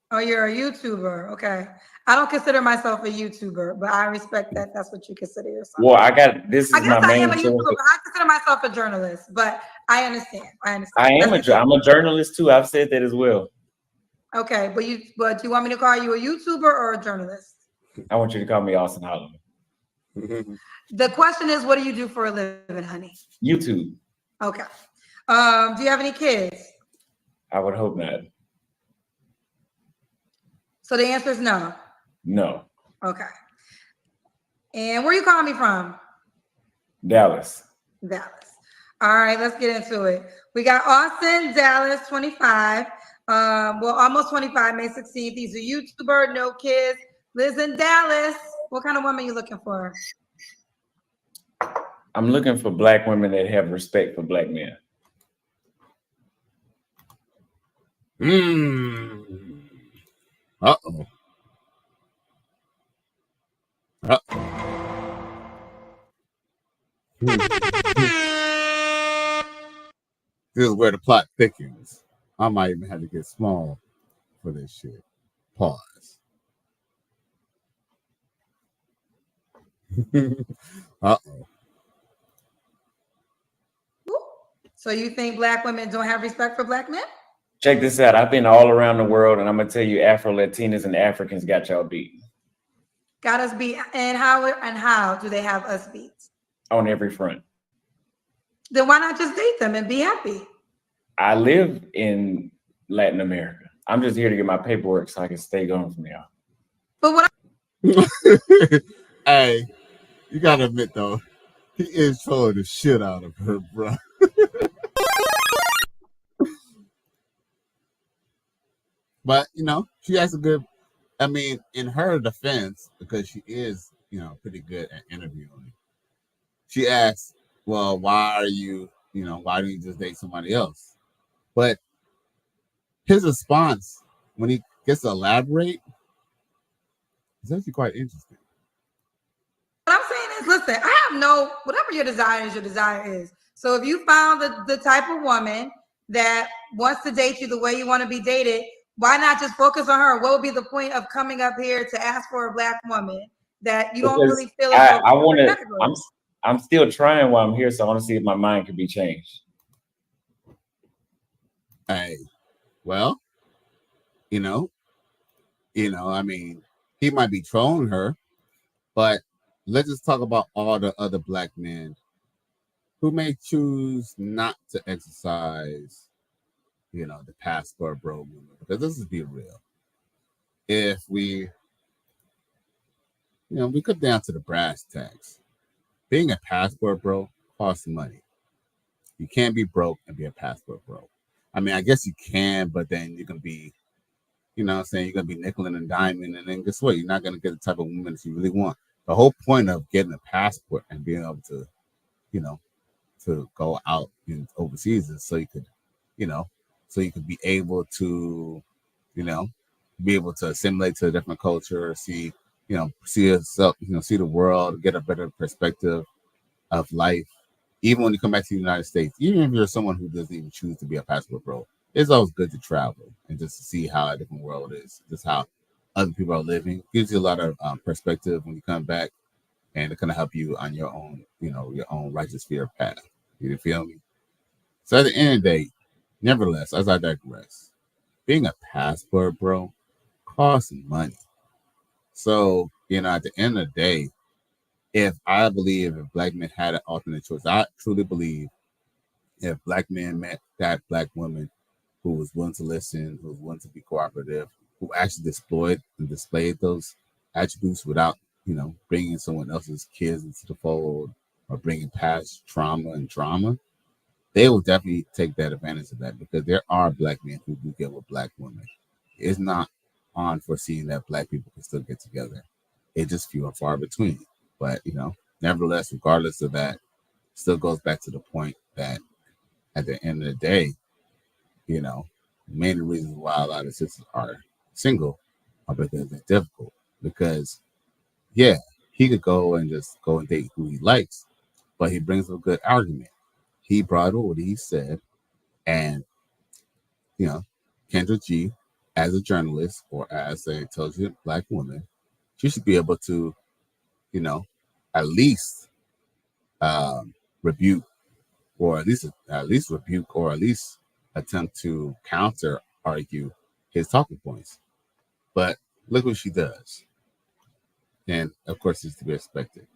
Oh, you're a YouTuber. Okay. I don't consider myself a YouTuber, but I respect that. That's what you consider yourself. Well, this is my main I am a YouTuber, but I consider myself a journalist, but I understand. I'm a journalist too. I've said that as well. Okay, but do you want me to call you a YouTuber or a journalist? I want you to call me Auston Holleman. The question is, what do you do for a living, honey? YouTube. Okay. Do you have any kids? I would hope not. So the answer is no. No. Okay. And where are you calling me from? Dallas. Dallas. All right, let's get into it. We got Austin, Dallas, 25. Almost 25, May 16th. He's a YouTuber, no kids, lives in Dallas. What kind of woman are you looking for? I'm looking for Black women that have respect for Black men. Uh-oh. This is where the plot thickens. I might even have to get small for this shit. Pause. Uh-oh. So you think black women don't have respect for black men? Check this out. I've been all around the world, and I'm gonna tell you, Afro-Latinas and Africans got y'all beat. Got us beat, and how do they have us beat? On every front. Then why not just date them and be happy? I live in Latin America. I'm just here to get my paperwork so I can stay going from there. But what? Hey, you gotta admit though, he is trolling the shit out of her, bro. But you know, she has a good. I mean, in her defense, because she is, you know, pretty good at interviewing. She asks, "Well, why are you, you know, why don't you just date somebody else?" But his response, when he gets to elaborate, is actually quite interesting. What I'm saying is, listen, I have no, whatever your desire is. So if you found the type of woman that wants to date you the way you want to be dated, why not just focus on her? What would be the point of coming up here to ask for a black woman that you don't really feel as I want to. I'm still trying while I'm here, so I want to see if my mind can be changed. Hey, well, you know, I mean, he might be trolling her, but let's just talk about all the other black men who may choose not to exercise, you know, the passport bro movement. Because let's just be real. If we, you know, we get down to the brass tacks, being a passport bro costs money. You can't be broke and be a passport bro. I mean, I guess you can, but then you can be, you know what I'm saying, you're going to be nickel and diamond, and then guess what? You're not going to get the type of woman that you really want. The whole point of getting a passport and being able to, you know, to go out in overseas is so you could, you know, so you could be able to, you know, be able to assimilate to a different culture, see, you know, see yourself, you know, see the world, get a better perspective of life. Even when you come back to the United States, even if you're someone who doesn't even choose to be a passport bro, it's always good to travel and just to see how a different world is, just how other people are living. Gives you a lot of perspective when you come back, and it kind of help you on your own, you know, your own righteous fear path. You feel me? So at the end of the day, nevertheless, as I digress, being a passport bro costs money. So, you know, at the end of the day, if black men had an alternate choice, I truly believe if black men met that black woman who was willing to listen, who was willing to be cooperative, who actually displayed those attributes without, you know, bringing someone else's kids into the fold or bringing past trauma and drama, they will definitely take that advantage of that, because there are black men who do get with black women. It's not unforeseen that black people can still get together. It's just few and far between. But, you know, nevertheless, regardless of that, still goes back to the point that at the end of the day, you know, main reasons why a lot of sisters are single are because they're difficult. Because, yeah, he could go and date who he likes, but he brings up a good argument. He brought up what he said, and, you know, Kendra G, as a journalist or as an intelligent black woman, she should be able to, you know, at least rebuke or at least attempt to counter argue his talking points. But look what she does. And of course, it's to be expected.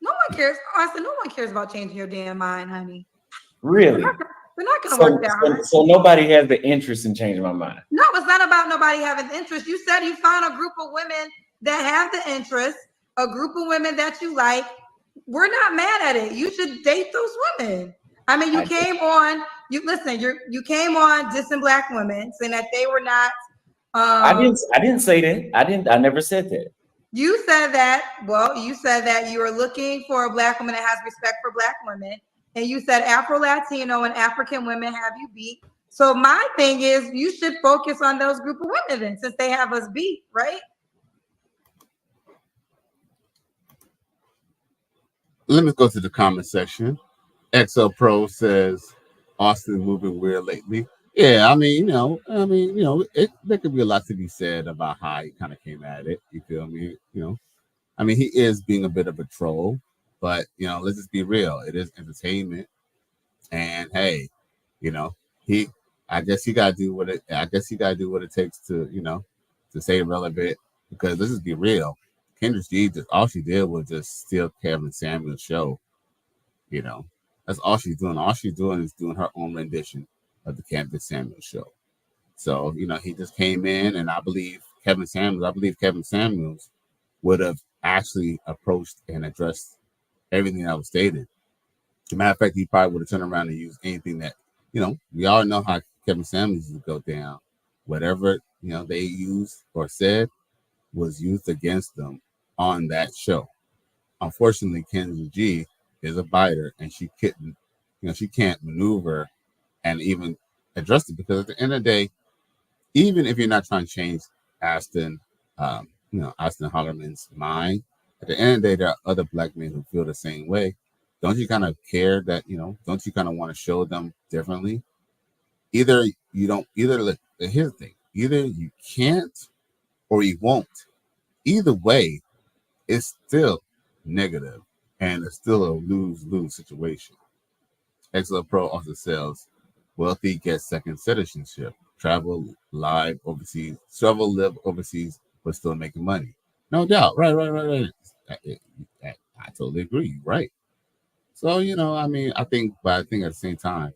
No one cares, Austin. No one cares about changing your damn mind, honey. Really? We're not going to work that hard. So nobody has the interest in changing my mind. No, it's not about nobody having the interest. You said you found a group of women that have the interest, a group of women that you like. We're not mad at it. You should date those women. I mean, you came on dissing black women, saying that they were not. I didn't say that. I never said that. You said that. Well, you said that you were looking for a black woman that has respect for black women, and you said Afro-Latino and African women have you beat. So my thing is, you should focus on those group of women then, since they have us beat, right? let me go to the comment section. XL Pro says Austin moving weird lately. Yeah, I mean, there could be a lot to be said about how he kind of came at it. You feel me? I mean, he is being a bit of a troll, but let's just be real. It is entertainment, and hey, he. I guess he gotta do what it takes to to stay relevant. Because let's just be real. Kendra G, all she did was just steal Kevin Samuel's show. That's all she's doing. All she's doing is doing her own rendition of the Kevin Samuel show. So, he just came in, and I believe Kevin Samuels would have actually approached and addressed everything that was stated. As a matter of fact, he probably would have turned around and used anything that, we all know how Kevin Samuels would go down. Whatever, they used or said was used against them on that show. Unfortunately, Kendra G is a biter, and she couldn't, she can't maneuver and even address it, because at the end of the day, even if you're not trying to change Auston Holleman's mind, at the end of the day, there are other Black men who feel the same way. Don't you kind of care that, don't you kind of want to show them differently? Here's the thing, either you can't or you won't. Either way, it's still negative, and it's still a lose-lose situation. XL Pro also sells wealthy gets second citizenship, live overseas, but still making money. No doubt. Right. I totally agree. Right. So, I think at the same time,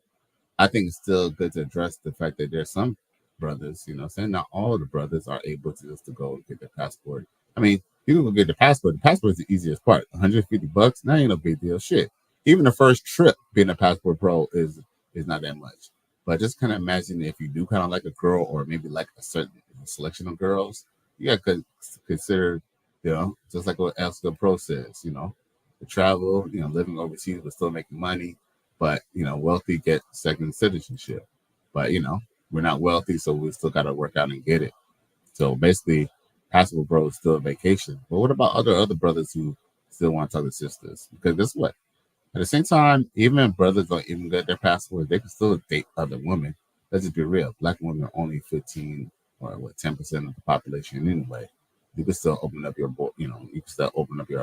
I think it's still good to address the fact that there's some brothers, saying not all the brothers are able to just to go and get their passport. I mean, you can go get the passport. The passport is the easiest part. $150, that ain't no big deal. Shit. Even the first trip being a passport pro is not that much. But just kind of imagine if you do kind of like a girl, or maybe like a certain selection of girls, you got to consider, just like what XL Pro says, the travel, living overseas but still making money. But, wealthy get second citizenship. But, we're not wealthy, so we still got to work out and get it. So basically, passport bro is still a vacation. But what about other brothers who still want to talk to sisters? Because guess what? At the same time, even if brothers don't even get their passport, they can still date other women. Let's just be real. Black women are only 15 or 10% of the population anyway. You can still open up your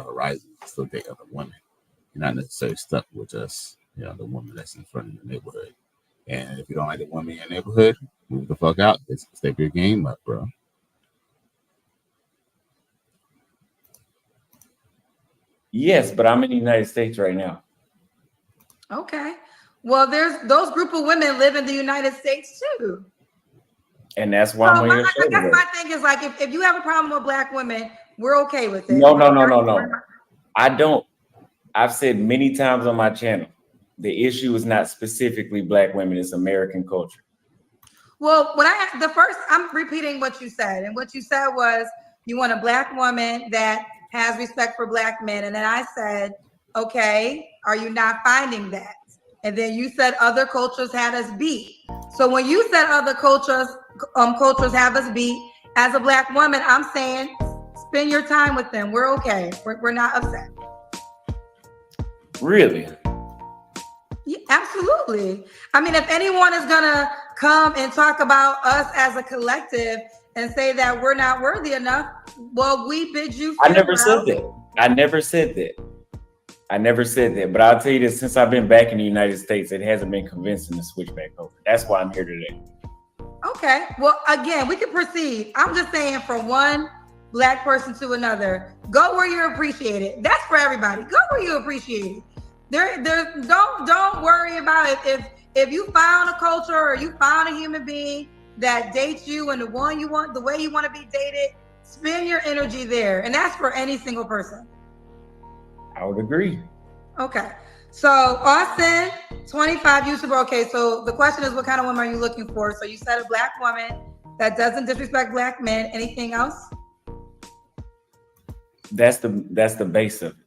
horizons and still date other women. You're not necessarily stuck with just the woman that's in front of the neighborhood. And if you don't like the woman in your neighborhood, move the fuck out. Step your game up, bro. Yes, but I'm in the United States right now. Okay. Well, there's those group of women live in the United States too. And that's why I'm on your show. I guess my thing is like, if you have a problem with Black women, we're okay with it. No. I don't. I've said many times on my channel, the issue is not specifically Black women, it's American culture. Well, I'm repeating what you said. And what you said was you want a Black woman that has respect for Black men. And then I said, okay, are you not finding that? And then you said other cultures had us beat. So when you said other cultures have us beat, as a Black woman, I'm saying spend your time with them. We're okay. We're not upset. Really? Yeah, absolutely. I mean, if anyone is gonna come and talk about us as a collective and say that we're not worthy enough, well, we bid you farewell. I never said that. But I'll tell you this, since I've been back in the United States, it hasn't been convincing to switch back over. That's why I'm here today. Okay. Well, again, we can proceed. I'm just saying, from one Black person to another, go where you're appreciated. That's for everybody. Go where you're appreciated. Don't worry about if you found a culture or you found a human being that dates you and the way you want to be dated. Spend your energy there, and that's for any single person. I would agree. Okay. So Austin, 25 YouTuber. Okay. So the question is, what kind of woman are you looking for? So you said a Black woman that doesn't disrespect Black men. Anything else? That's the base of it.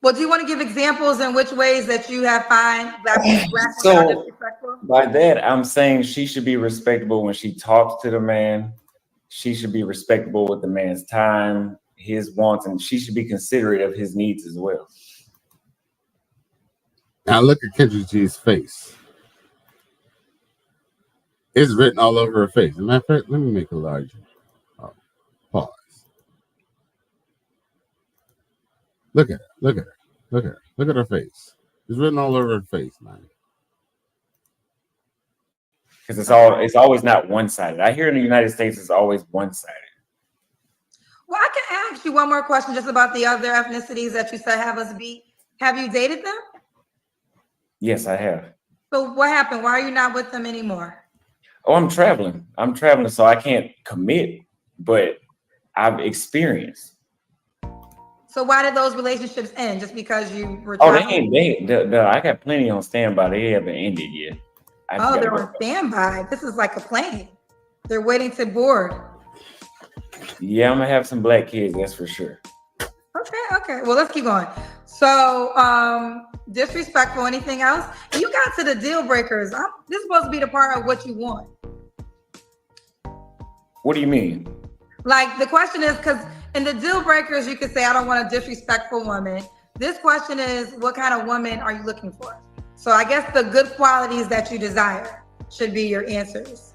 Well, do you want to give examples in which ways that you have find Black women are disrespectful? By that, I'm saying she should be respectable when she talks to the man. She should be respectable with the man's time, his wants, and she should be considerate of his needs as well. Now look at Kendra G's face. It's written all over her face. As a matter of fact, let me make it larger. Oh, pause. Look at her. Look at her. Look at her. Look at her face. It's written all over her face, man. Because it's always not one-sided. I hear in the United States it's always one-sided. Well, I can ask you one more question just about the other ethnicities that you said have us beat. Have you dated them? Yes, I have. So what happened? Why are you not with them anymore? Oh, I'm traveling, so I can't commit, but I've experienced. So why did those relationships end? Just because you were Oh, traveling? I got plenty on standby. They haven't ended yet. Oh, they're on standby. This is like a plane. They're waiting to board. Yeah, I'm gonna have some black kids, that's for sure. Okay. Well, let's keep going. So, disrespectful, anything else? You got to the deal breakers. This is supposed to be the part of what you want. What do you mean? Like, the question is, because in the deal breakers, you could say, I don't want a disrespectful woman. This question is, what kind of woman are you looking for? So I guess the good qualities that you desire should be your answers.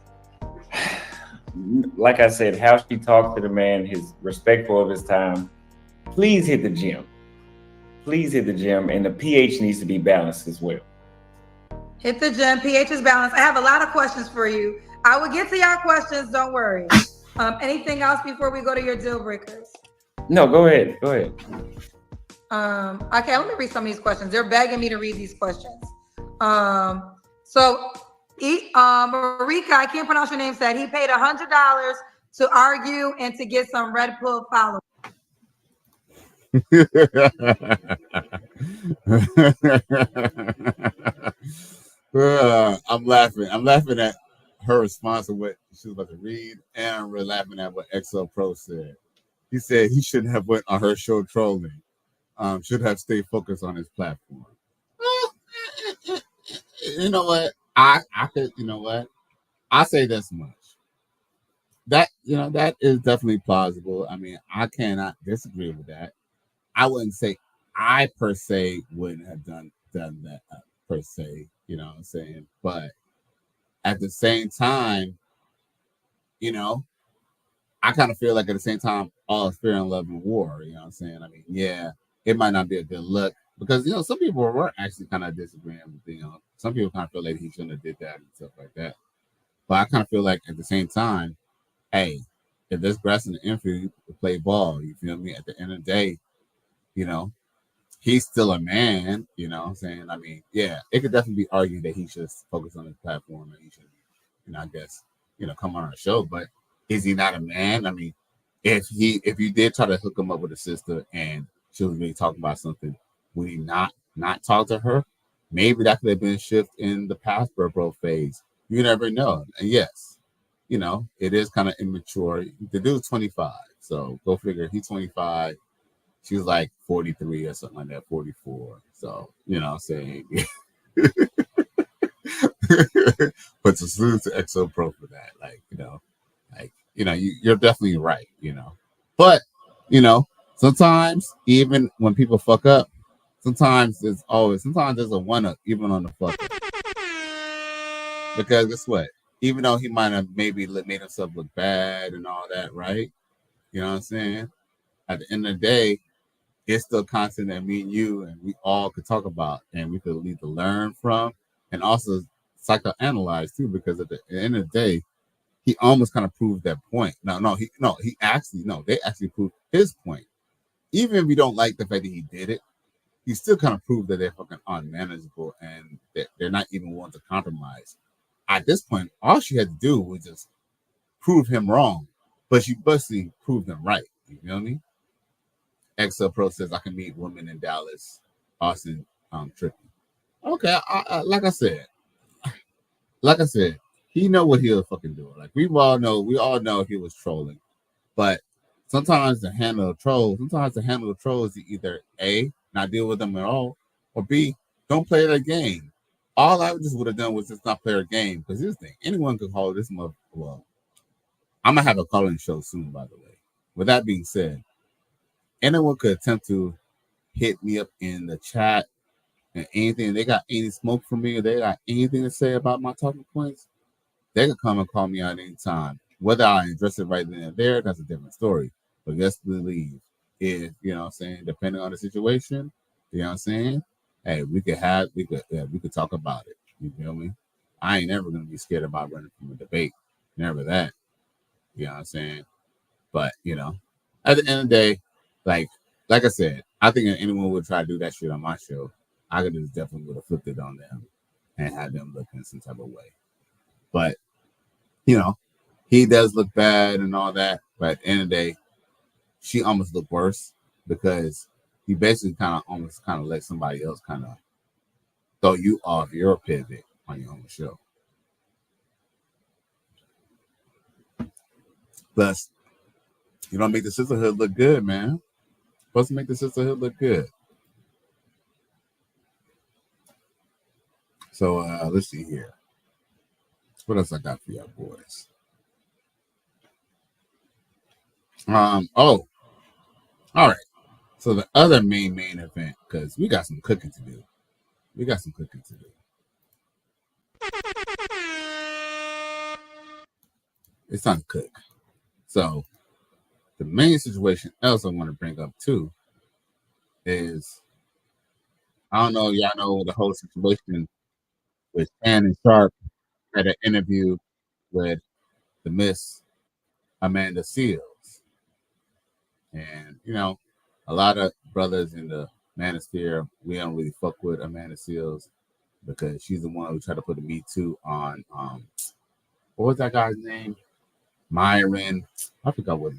Like I said, how she talks to the man, he's respectful of his time. Please hit the gym. Please hit the gym, and the pH needs to be balanced as well. Hit the gym, pH is balanced. I have a lot of questions for you. I will get to your questions, don't worry. Anything else before we go to your deal breakers? No, go ahead. Okay, let me read some of these questions. They're begging me to read these questions. Marika, I can't pronounce your name, said he paid $100 to argue and to get some red pill followers. I'm laughing. I'm laughing at her response to what she was about to read, and I'm really laughing at what XO Pro said. He said he shouldn't have went on her show trolling. Should have stayed focused on his platform. You know what? I could. You know what? I say this much. That that is definitely plausible. I mean, I cannot disagree with that. I wouldn't say I per se wouldn't have done that per se. You know what I'm saying? But at the same time, I kind of feel like at the same time, all is fair in love and war. You know what I'm saying? I mean, yeah, it might not be a good look because some people were actually kind of disagreeing with some people kind of feel like he shouldn't have did that and stuff like that. But I kind of feel like at the same time, hey, if there's grass in the infield, to play ball. You feel me? At the end of the day, he's still a man. You know what I'm saying? I mean, yeah, it could definitely be argued that he should focus on his platform and he should, I guess, come on our show. But is he not a man? I mean, if you did try to hook him up with a sister and she was really talking about something, would he not talk to her? Maybe that could have been a shift in the passport bro phase. You never know. And yes, it is kind of immature. The dude's 25, so go figure. He's 25. She's like 43 or something like that, 44. So, what I'm saying? But to salute to XO Pro for that, you're definitely right, But, sometimes even when people fuck up, sometimes there's a one-up even on the fuck up. Because guess what? Even though he might have maybe made himself look bad and all that, right? You know what I'm saying? At the end of the day, it's still content that me and you and we all could talk about and we could need to learn from and also psychoanalyze too, because at the end of the day, he almost kind of proved that point. They actually proved his point. Even if we don't like the fact that he did it, he still kind of proved that they're fucking unmanageable and that they're not even willing to compromise. At this point, all she had to do was just prove him wrong, but she basically proved him right. You feel me? XL Pro says I can meet women in Dallas, Austin, tripping. Okay, like I said, he know what he was fucking doing. Like we all know he was trolling. But sometimes to handle a troll is either A, not deal with them at all, or B, don't play that game. All I just would have done was just not play a game. Because this thing, anyone could call this mother. Well, I'm gonna have a calling show soon, by the way. With that being said, anyone could attempt to hit me up in the chat and anything they got any smoke from me, or they got anything to say about my talking points, they could come and call me out anytime. Whether I address it right then and there, that's a different story. But just believe, if you know what I'm saying, depending on the situation, you know what I'm saying, hey, we could talk about it. You feel me? I ain't never gonna be scared about running from a debate. Never that. You know what I'm saying? But you know, at the end of the day, like I said, I think if anyone would try to do that shit on my show, I could just definitely would have flipped it on them and had them look in some type of way. But you know, he does look bad and all that. But at the end of the day, she almost looked worse because he basically kind of let somebody else kind of throw you off your pivot on your own show. Plus, you don't make the sisterhood look good, man. Supposed to make the sisterhood look good. So let's see here. What else I got for y'all boys? All right. So the other main event, because we got some cooking to do. It's time to cook. So the main situation else I want to bring up too is, I don't know, y'all know the whole situation with Shannon Sharpe had an interview with the Miss Amanda Seals. And, you know, a lot of brothers in the manosphere, we don't really fuck with Amanda Seals because she's the one who tried to put a Me Too on, what was that guy's name? Myron. I forgot what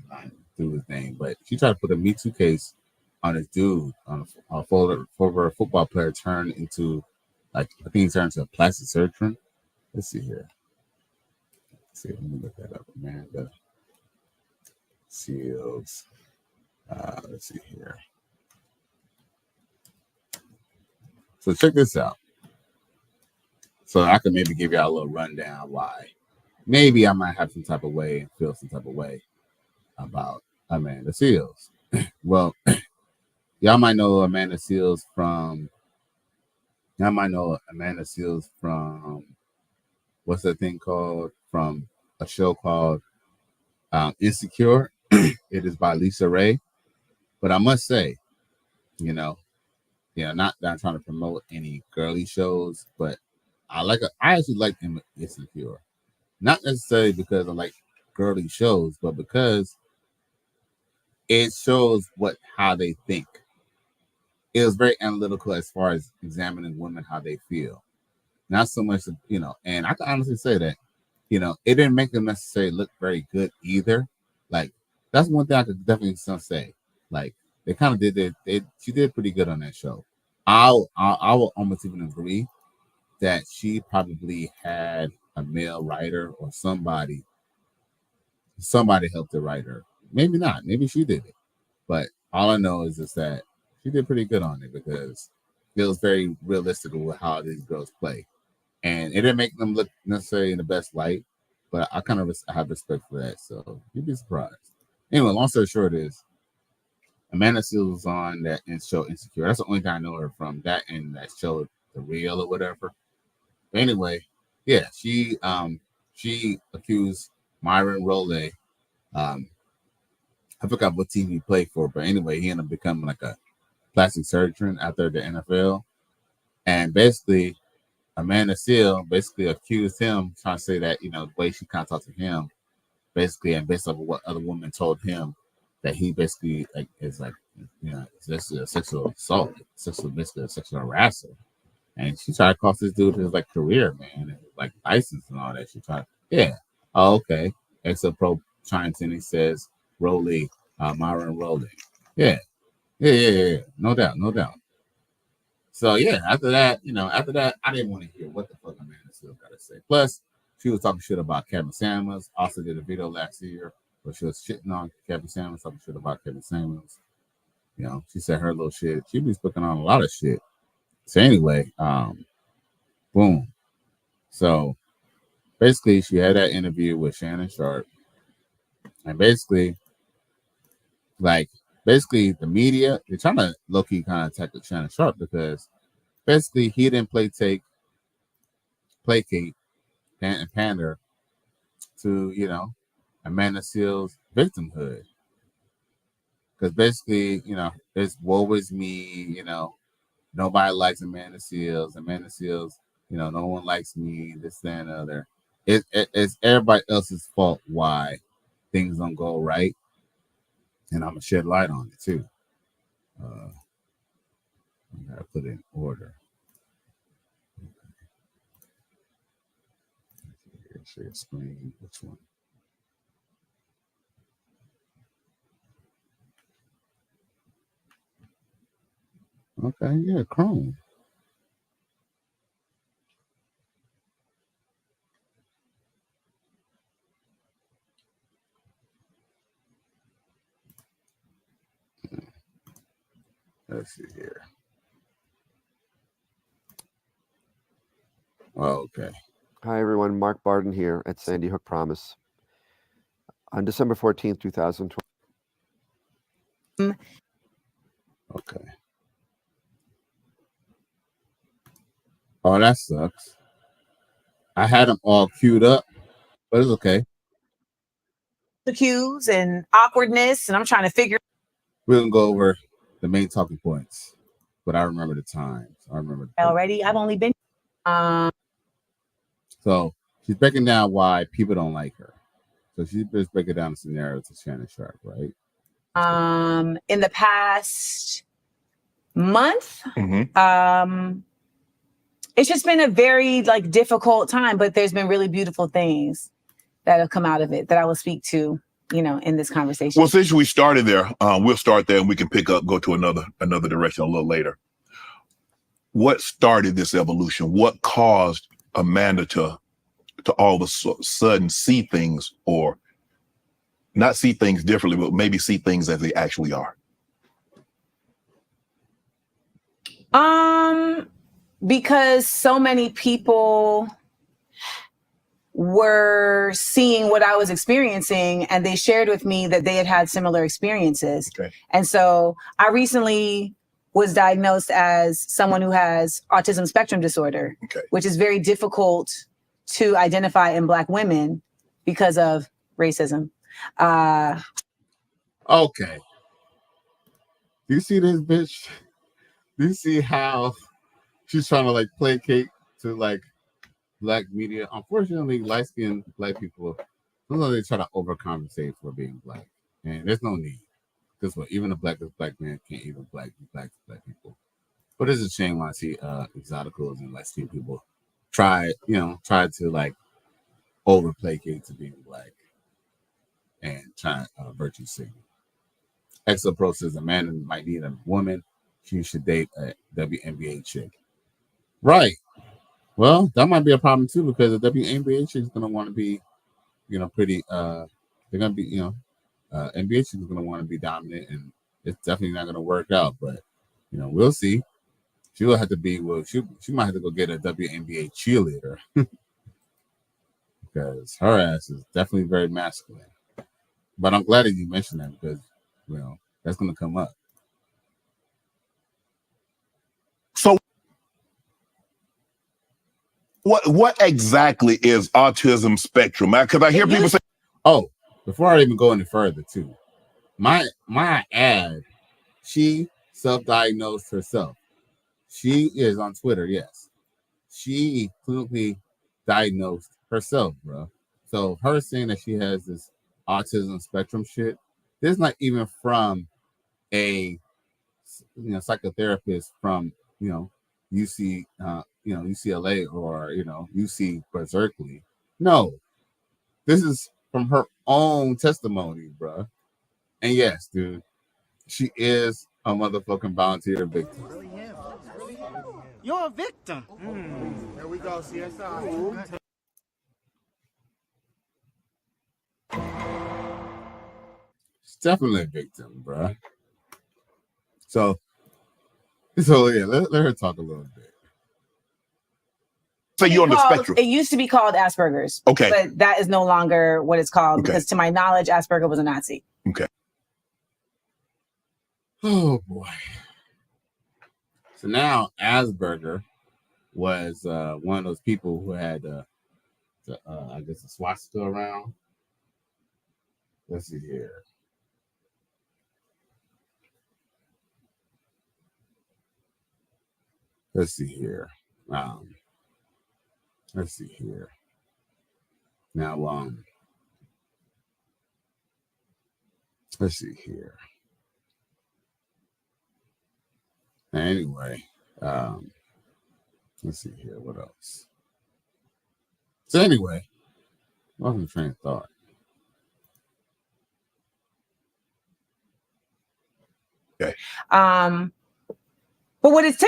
his name, but she tried to put a Me Too case on this dude, on a former football player turned into, like, I think he turned into a plastic surgeon. Let's see here. Let me look that up. Amanda Seals. Let's see here. So check this out. So I can maybe give y'all a little rundown why maybe I might have some type of way and feel some type of way about Amanda Seals. Well, y'all might know Amanda Seals from what's that thing called? From a show called Insecure. It is by Lisa Ray. But I must say, not that I'm trying to promote any girly shows, but I actually like Insecure. Not necessarily because I like girly shows, but because it shows how they think. It was very analytical as far as examining women, how they feel. Not so much, and I can honestly say that, it didn't make them necessarily look very good either. Like, that's one thing I could definitely say. Like, they kind of she did pretty good on that show. I will almost even agree that she probably had a male writer or somebody helped her write her. Maybe not. Maybe she did it. But all I know is that she did pretty good on it because it was very realistic with how these girls play. And it didn't make them look necessarily in the best light, but I kind of have respect for that. So you'd be surprised. Anyway, long story short is Amanda Seals was on that show Insecure. That's the only thing I know her from, that and that show The Real or whatever. But anyway, yeah, she accused Myron Role. I forgot what team he played for, but anyway, he ended up becoming like a plastic surgeon after the NFL. And basically, Amanda Seals basically accused him, trying to say that, the way she kind of talked to him, basically, and based on what other women told him, that he basically is this is a sexual assault, basically a sexual harasser. And she tried to cost this dude his career, man, and license and all that. She tried, yeah. Oh, okay. Exo Pro chimes in, he says, Rolly, Myron Rolling. Yeah. No doubt. So yeah, after that, I didn't want to hear what the fuck Amanda Seals got to say. Plus, she was talking shit about Kevin Samuels. Also did a video last year where she was shitting on Kevin Samuels, talking shit about Kevin Samuels. She said her little shit. She be speaking on a lot of shit. So anyway, boom. So basically, she had that interview with Shannon Sharpe, and basically, the media, they're trying to low-key kind of attack Shannon Sharpe because basically he didn't placate, and pander to, you know, Amanda Seals' victimhood. Because basically, you know, it's woe is me, you know, nobody likes Amanda Seals. Amanda Seals, you know, no one likes me, this, that, and the other. It's everybody else's fault why things don't go right. And I'm going to shed light on it too. I got to put it in order. Okay. Share screen. Which one? Okay, yeah, Chrome. Let's see here. Oh, okay. Hi, everyone. Mark Barden here at Sandy Hook Promise. On December 14th, 2020. Okay. Oh, that sucks. I had them all queued up, but it's okay. The cues and awkwardness, and I'm trying to figure. We're gonna go over the main talking points, but I remember the times. I remember already. I've only been. So she's breaking down why people don't like her. So she's just breaking down the scenario to Shannon Sharpe, right? In the past month, it's just been a very like difficult time, but there's been really beautiful things that have come out of it that I will speak to, you know, in this conversation. Well, since we started there, we'll start there and we can pick up, go to another direction a little later. What started this evolution? What caused Amanda to all of a sudden see things, or not see things differently, but maybe see things as they actually are? Because so many people were seeing what I was experiencing, and they shared with me that they had had similar experiences. Okay. And so I recently was diagnosed as someone who has autism spectrum disorder, which is very difficult to identify in Black women because of racism. Okay. Do you see this bitch? Do you see how she's trying to like placate to like Black media? Unfortunately, light-skinned Black people, sometimes they try to overcompensate for being Black, and there's no need. Because what, even a black man can't even black people. But it's a shame when I see exoticals and light-skinned people try to like over placate to being Black and try virtue signal. Exo Pro says a man might need a woman. She should date a WNBA chick. Right. Well, that might be a problem too, because the WNBA chick is gonna want to be, you know, pretty. They're gonna be, you know, NBA chick is gonna want to be dominant, and it's definitely not gonna work out. But you know, we'll see. She will have to be. Well, she might have to go get a WNBA cheerleader because her ass is definitely very masculine. But I'm glad that you mentioned that, because you know that's gonna come up. So what exactly is autism spectrum? Because I hear people say, oh, before I even go any further too, my ad, she self-diagnosed herself. She is on Twitter, yes. She clinically diagnosed herself, bro. So her saying that she has this autism spectrum shit, this is not even from a psychotherapist from UCLA or UC Berkeley. No, this is from her own testimony, bro. And yes, dude, she is a motherfucking volunteer victim. You're a victim. There we go, CSI. She's definitely a victim, bro. So yeah, let her talk a little bit. So you're on the spectrum. It used to be called Asperger's. Okay. But that is no longer what it's called, because to my knowledge, Asperger was a Nazi. Okay. Oh boy. So now Asperger was one of those people who had, I guess, a swastika around. Let's see here. Let's see here. Let's see here. Now, let's see here. Anyway, let's see here. What else? So anyway, welcome to train of thought. Okay. But what it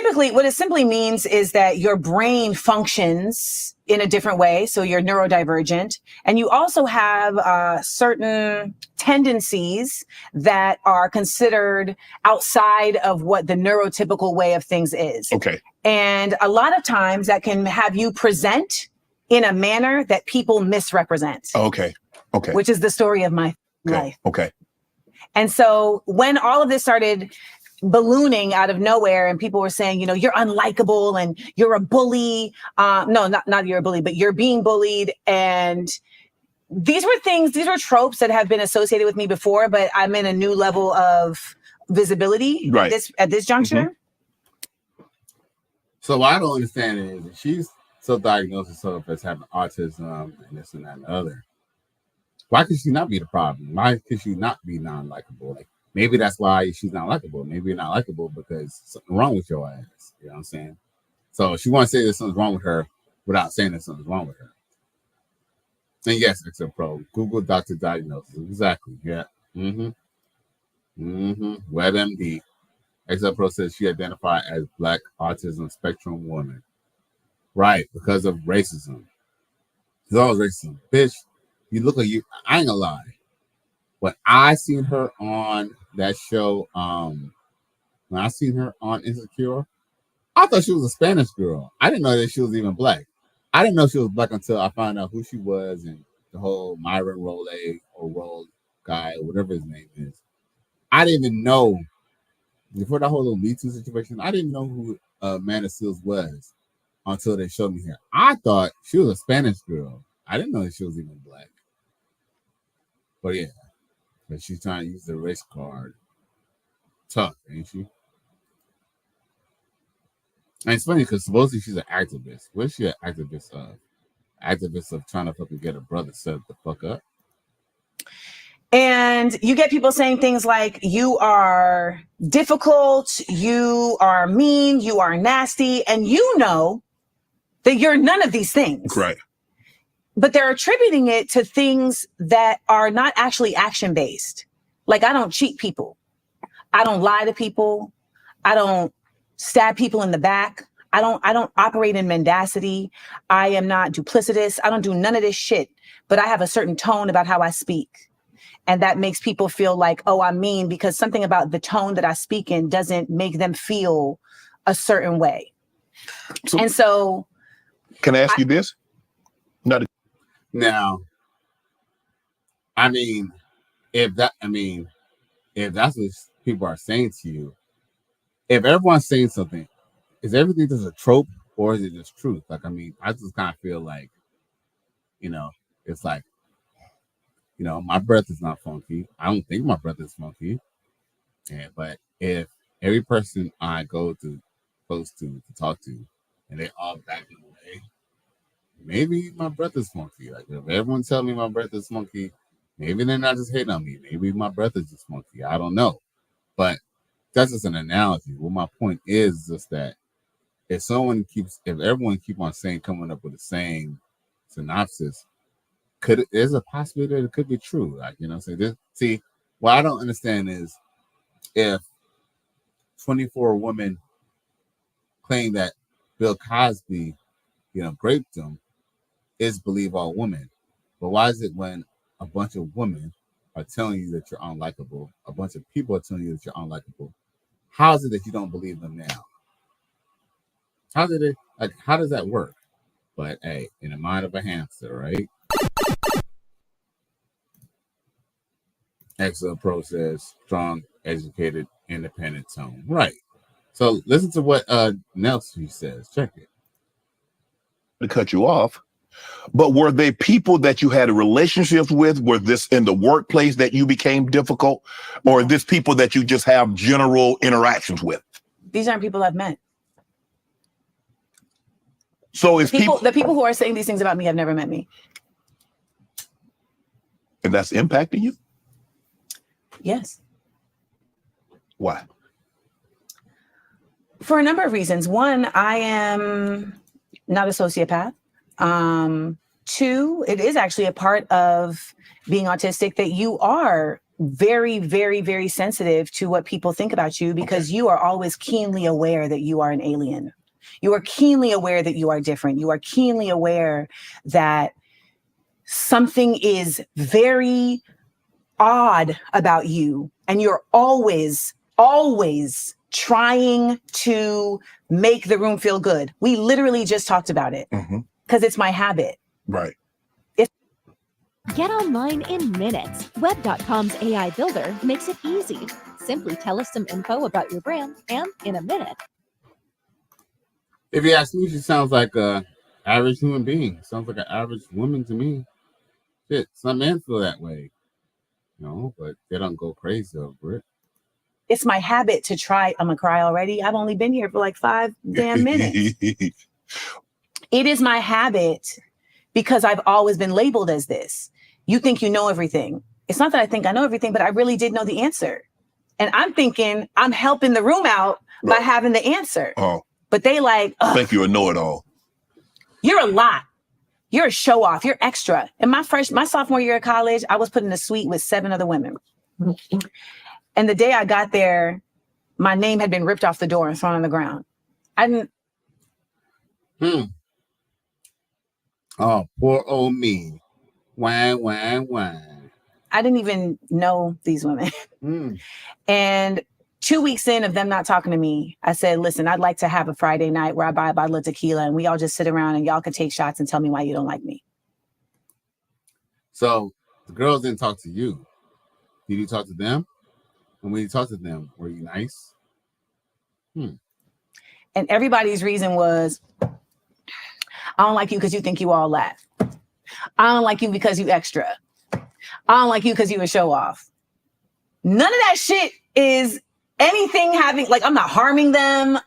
simply means is that your brain functions in a different way. So you're neurodivergent, and you also have certain tendencies that are considered outside of what the neurotypical way of things is. Okay. And a lot of times that can have you present in a manner that people misrepresent. Okay. Okay. Which is the story of my life. Okay. And so when all of this started ballooning out of nowhere and people were saying, you're unlikable and you're a bully. No, not you're a bully, but you're being bullied. And these were tropes that have been associated with me before, but I'm in a new level of visibility at this juncture. Mm-hmm. So what I don't understand is if she's so diagnosed herself as having autism and this and that and the other, why could she not be the problem? Why could she not be non-likable? Like, maybe that's why she's not likable. Maybe you're not likable because something wrong with your ass. You know what I'm saying? So she wants to say there's something wrong with her without saying there's something wrong with her. And yes, XL Pro, Google doctor diagnosis. Exactly. Yeah. WebMD. XL Pro says she identified as Black autism spectrum woman. Right, because of racism. It's always racism. Bitch, you look like you. I ain't gonna lie. When I seen her on that show, when I seen her on Insecure, I thought she was a Spanish girl. I didn't know that she was even Black. I didn't know she was Black until I found out who she was and the whole Myron Role or Role guy, or whatever his name is. I didn't even know, before that whole little Me Too situation, I didn't know who Amanda Seals was until they showed me here. I thought she was a Spanish girl. I didn't know that she was even Black. But yeah. But she's trying to use the race card. Tough, ain't she? And it's funny because supposedly she's an activist. What is she an activist of? Activist of trying to fucking get her brother set the fuck up. And you get people saying things like, you are difficult, you are mean, you are nasty, and you know that you're none of these things. Right. But they're attributing it to things that are not actually action-based. Like, I don't cheat people. I don't lie to people. I don't stab people in the back. I don't operate in mendacity. I am not duplicitous. I don't do none of this shit. But I have a certain tone about how I speak. And that makes people feel like, oh, I'm mean because something about the tone that I speak in doesn't make them feel a certain way. And so... Can I ask you this? Now, if that's what people are saying to you, if everyone's saying something, is everything just a trope or is it just truth? Like, I just kind of feel like, it's like, my breath is not funky. I don't think my breath is funky. Yeah, but if every person I go to close to talk to, and they all back in the way, maybe my breath is funky. Like, if everyone tells me my breath is funky, maybe they're not just hating on me. Maybe my breath is just funky. I don't know. But that's just an analogy. Well, my point is just that if everyone keep on coming up with the same synopsis, there's a possibility that it could be true. Like, see, what I don't understand is if 24 women claim that Bill Cosby, raped them, is believe all women. But why is it when a bunch of women are telling you that you're unlikable, a bunch of people are telling you that you're unlikable, how is it that you don't believe them now? How does that work? But hey, in the mind of a hamster, right? XL Pro says strong, educated, independent tone. Right. So listen to what Nelson says. Check it. To cut you off, but were they people that you had relationships with? Were this in the workplace that you became difficult, or this people that you just have general interactions with? These aren't people I've met. So it's the people who are saying these things about me have never met me. And that's impacting you? Yes. Why? For a number of reasons. One, I am not a sociopath. Two, it is actually a part of being autistic that you are very, very, very sensitive to what people think about you, because you are always keenly aware that you are an alien. You are keenly aware that you are different. You are keenly aware that something is very odd about you. And you're always, always trying to make the room feel good. We literally just talked about it because it's my habit. Right. Get online in minutes. Web.com's AI builder makes it easy. Simply tell us some info about your brand, and in a minute. If you ask me, she sounds like an average human being. Sounds like an average woman to me. Shit, some men feel that way. No, but they don't go crazy over it. It's my habit to try. I'm gonna cry already. I've only been here for like 5 damn minutes. It is my habit because I've always been labeled as this. You think you know everything. It's not that I think I know everything, but I really did know the answer. And I'm thinking I'm helping the room out by having the answer. Oh. But they like, I think you're a know-it-all. You're a lot. You're a show off. You're extra. In my sophomore year of college, I was put in a suite with 7 other women. And the day I got there, my name had been ripped off the door and thrown on the ground. I didn't. Oh, poor old me. Wine, wine, wine. I didn't even know these women. And 2 weeks in of them not talking to me, I said, listen, I'd like to have a Friday night where I buy a bottle of tequila and we all just sit around and y'all can take shots and tell me why you don't like me. So the girls didn't talk to you. Did you talk to them? And when you talked to them, were you nice? And everybody's reason was, I don't like you because you think you all laugh. I don't like you because you extra. I don't like you because you a show off. None of that shit is anything having, like, I'm not harming them.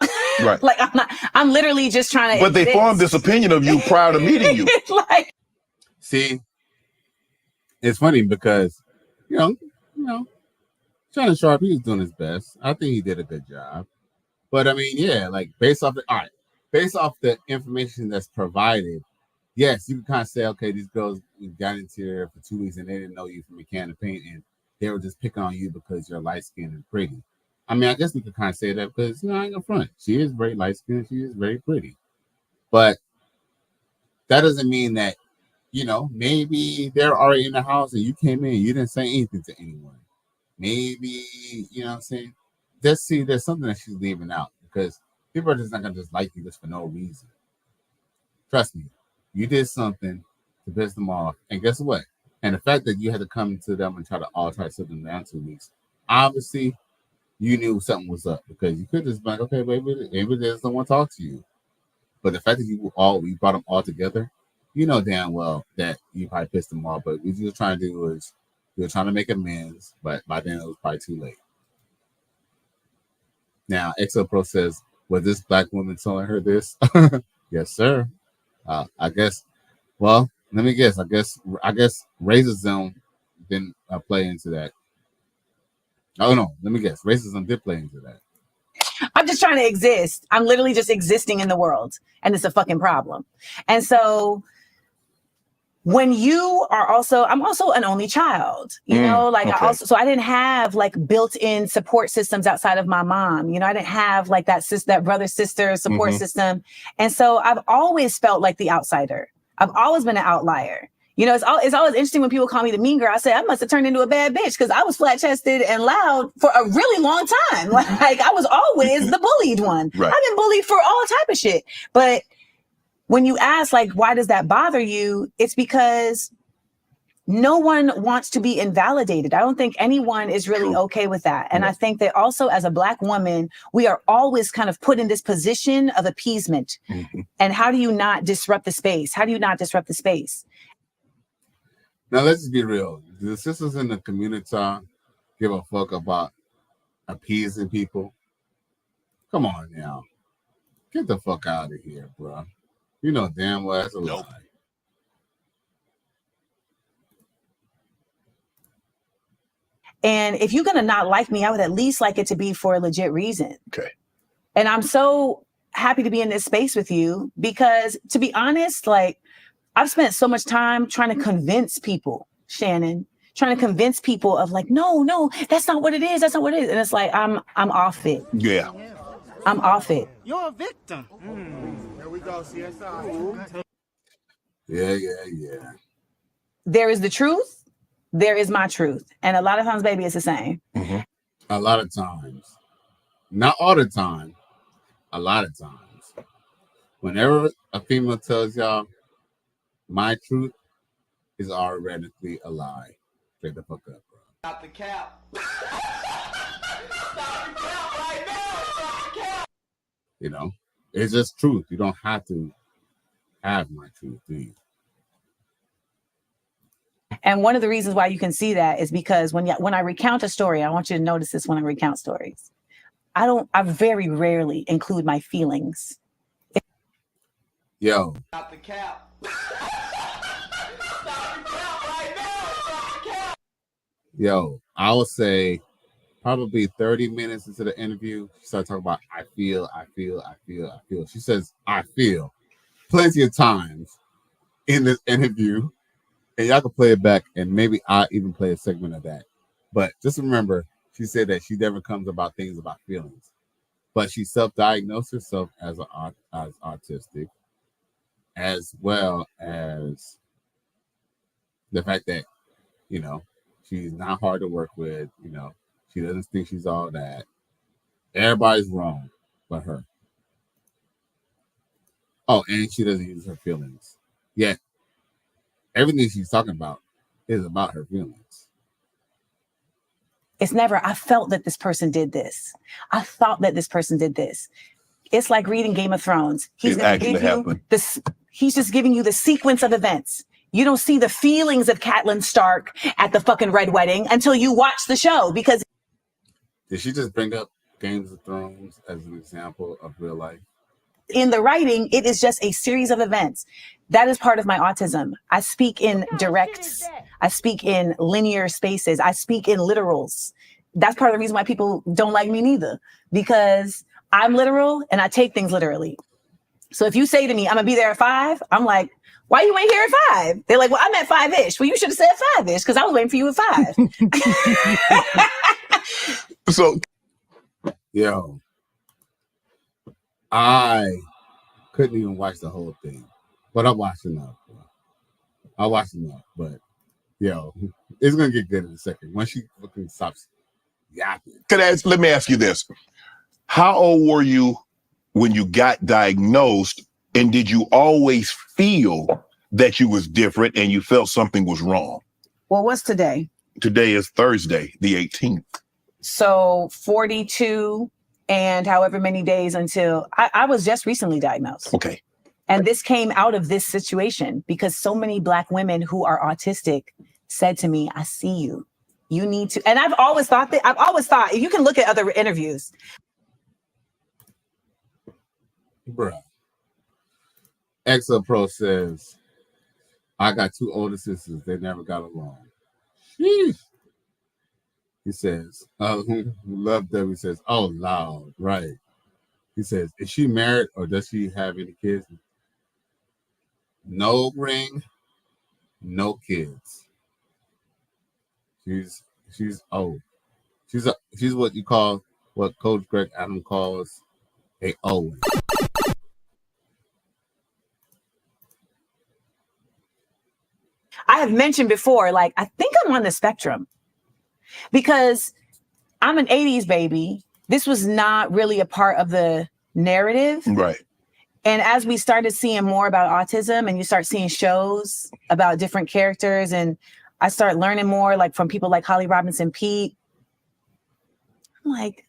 Right. Like, I'm literally just trying to. But they formed this opinion of you prior to meeting you. Like, see, it's funny because, you know, Shannon Sharpe, he was doing his best. I think he did a good job. But I mean, yeah, like based off the information that's provided, yes, you can kind of say, okay, these girls got into here for 2 weeks and they didn't know you from a can of paint and they were just picking on you because you're light skinned and pretty. I mean, I guess we could kind of say that because, I ain't gonna front. She is very light skinned, she is very pretty. But that doesn't mean that, maybe they're already in the house and you came in, you didn't say anything to anyone. Maybe, you know what I'm saying? There's something that she's leaving out because people are just not gonna just like you just for no reason. Trust me, you did something to piss them off, and guess what? And the fact that you had to come to them and try to sit them down 2 weeks, obviously, you knew something was up because you could just be like, okay, maybe they just don't want to talk to you. But the fact that you brought them all together, you know damn well that you probably pissed them off. But what you were trying to do was you were trying to make amends, but by then it was probably too late. Now, XO Pro says, was this black woman telling her this? Yes, sir. I guess. Well, let me guess. I guess racism didn't play into that. Oh no, let me guess. Racism did play into that. I'm just trying to exist. I'm literally just existing in the world, and it's a fucking problem. And so, when you are I'm also an only child, okay. I didn't have like built-in support systems outside of my mom. I didn't have like that brother, sister support system. And so I've always felt like the outsider. I've always been an outlier. It's always interesting when people call me the mean girl. I say, I must have turned into a bad bitch because I was flat-chested and loud for a really long time. Like I was always the bullied one. Right. I've been bullied for all type of shit. But when you ask, like, why does that bother you? It's because no one wants to be invalidated. I don't think anyone is really okay with that. And I think that also as a Black woman, we are always kind of put in this position of appeasement. And how do you not disrupt the space? How do you not disrupt the space? Now, let's just be real. Do the sisters in the community give a fuck about appeasing people? Come on now. Get the fuck out of here, bro. You know damn well that's a lie. And if you're going to not like me, I would at least like it to be for a legit reason. Okay. And I'm so happy to be in this space with you because, to be honest, like, I've spent so much time trying to convince people, Shannon, trying to convince people of like, no, that's not what it is. That's not what it is. And it's like, I'm off it. Yeah. I'm off it. You're a victim. Here we go, CSI. Yeah. There is the truth. There is my truth. And a lot of times, baby, it's the same. A lot of times. Not all the time. A lot of times. Whenever a female tells y'all, my truth is already a lie. Straight the fuck up, bro. Stop the cap. You know, it's just truth. You don't have to have my truth, do you? And one of the reasons why you can see that is because when I recount a story, I want you to notice this when I recount stories. I very rarely include my feelings. Yo. Stop the cap. Yo, I would say probably 30 minutes into the interview, she started talking about I feel. She says, I feel plenty of times in this interview. And y'all can play it back and maybe I'll even play a segment of that. But just remember, she said that she never comes about things about feelings. But she self-diagnosed herself as autistic, as well as the fact that, you know, she's not hard to work with, you know, she doesn't think she's all that. Everybody's wrong but her. Oh, and she doesn't use her feelings. Yet, everything she's talking about is about her feelings. It's never, I felt that this person did this. I thought that this person did this. It's like reading Game of Thrones. He's going to give you this. He's just giving you the sequence of events. You don't see the feelings of Catelyn Stark at the fucking Red Wedding until you watch the show because. Did she just bring up Games of Thrones as an example of real life? In the writing, it is just a series of events. That is part of my autism. I speak in directs. I speak in linear spaces. I speak in literals. That's part of the reason why people don't like me neither, because I'm literal and I take things literally. So if you say to me, I'm gonna be there at 5, I'm like, why you ain't here at 5? They're like, well, I'm at 5-ish. Well, you should have said 5-ish because I was waiting for you at 5. So, yo, I couldn't even watch the whole thing, but I'm watching enough. I watched enough, but yo, it's gonna get good in a second once she fucking stops yapping. Let me ask you this: how old were you when you got diagnosed, and did you always feel that you was different and you felt something was wrong? Well, what's today? Today is Thursday, the 18th. So 42 and however many days until I was just recently diagnosed. Okay. And this came out of this situation because so many Black women who are autistic said to me, I see you. You need to. And I've always thought, you can look at other interviews. Bruh. Exo Pro says, I got 2 older sisters. They never got along. Sheesh. He says, Love Debbie says, oh, loud, right. He says, is she married or does she have any kids? No ring, no kids. She's old. She's what Coach Greg Adam calls a Owen. I have mentioned before, like, I think I'm on the spectrum because I'm an 80s baby. This was not really a part of the narrative. Right. And as we started seeing more about autism and you start seeing shows about different characters, and I start learning more like from people like Holly Robinson Pete. I'm like,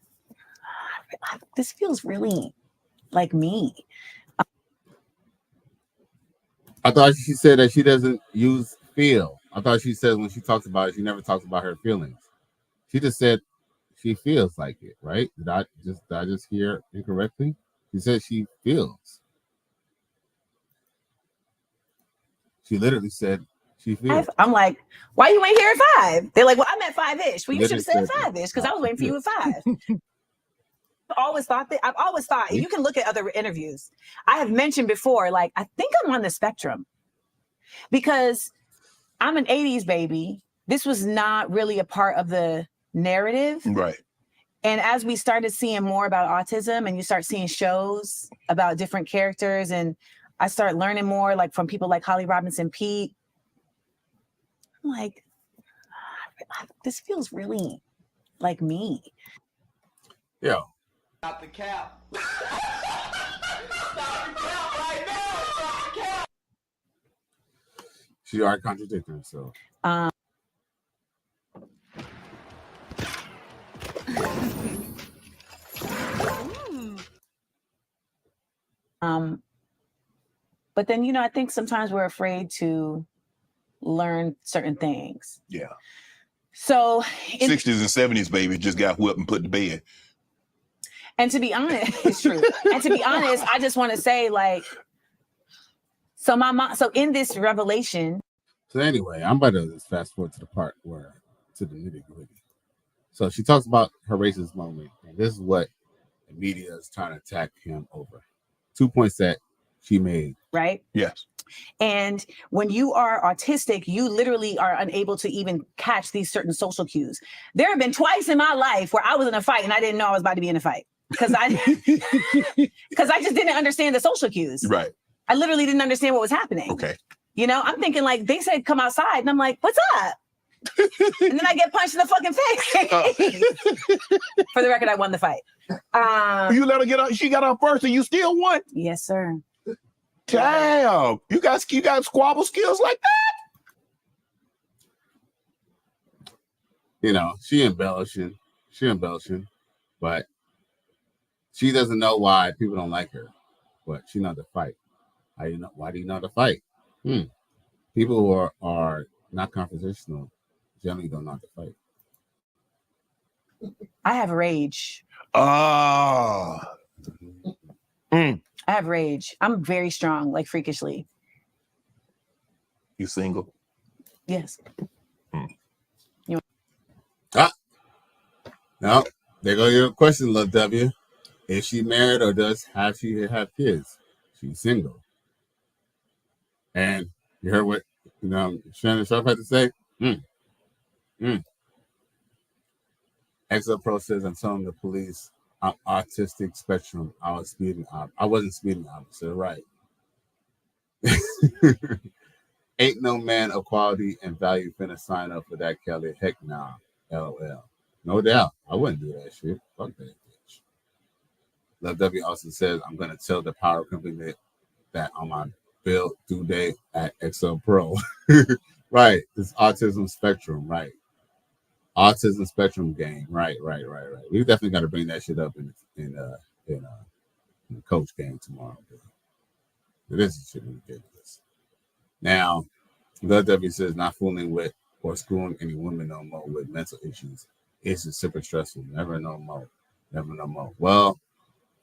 this feels really like me. I thought she said that she doesn't use feel. I thought she said when she talks about it, she never talks about her feelings. She just said she feels like it, right? Did I just hear incorrectly? She said she feels. She literally said she feels. I'm like, why you ain't here at 5? They're like, well, I'm at 5-ish. Well, you should Literally have said said 5-ish because I was waiting for you at 5. I've always thought, and you can look at other interviews. I have mentioned before, like, I think I'm on the spectrum because I'm an 80s baby. This was not really a part of the narrative. Right. And as we started seeing more about autism and you start seeing shows about different characters and I start learning more like from people like Holly Robinson Pete, I'm like, this feels really like me. Yeah. Stop the cap. She already contradicted herself. But then, you know, I think sometimes we're afraid to learn certain things. Yeah. So 60s and 70s, baby, just got whipped and put to bed. And to be honest, it's true. And to be honest, I just want to say, like, so my mom, so in this revelation. So anyway, I'm about to just fast forward to the part where, to the nitty gritty. So she talks about her racist moment, and this is what the media is trying to attack him over. 2 points that she made. Right? Yes. And when you are autistic, you literally are unable to even catch these certain social cues. There have been twice in my life where I was in a fight and I didn't know I was about to be in a fight because I just didn't understand the social cues. Right. I literally didn't understand what was happening. Okay. You know, I'm thinking like they said come outside and I'm like, what's up? And then I get punched in the fucking face. For the record, I won the fight. You let her get up. She got up first and you still won. Yes, sir. Damn. You got squabble skills like that? You know, she embellishing, but she doesn't know why people don't like her. But she knows to fight. Why do you know to fight? People who are not conversational generally don't know how to fight. I have rage. Oh. I have rage. I'm very strong, like freakishly. You single? Yes. No, there go your question, Lil W. Is she married or does she have kids? She's single. And you heard what Shannon Sharpe had to say? Exo Pro says I'm telling the police I'm autistic spectrum. I was speeding up. I wasn't speeding officer, right? Ain't no man of quality and value finna sign up for that, Kelly. Heck nah. LOL. No doubt. I wouldn't do that shit. Fuck that bitch. Love W also says I'm gonna tell the power company that on my bill due date at XO Pro. Right. This autism spectrum, right. Autism spectrum game. Right. We definitely gotta bring that shit up in the coach game tomorrow. This is shit ridiculous. Now, Love W says not fooling with or screwing any women no more with mental issues. It's just super stressful. Never no more. Well,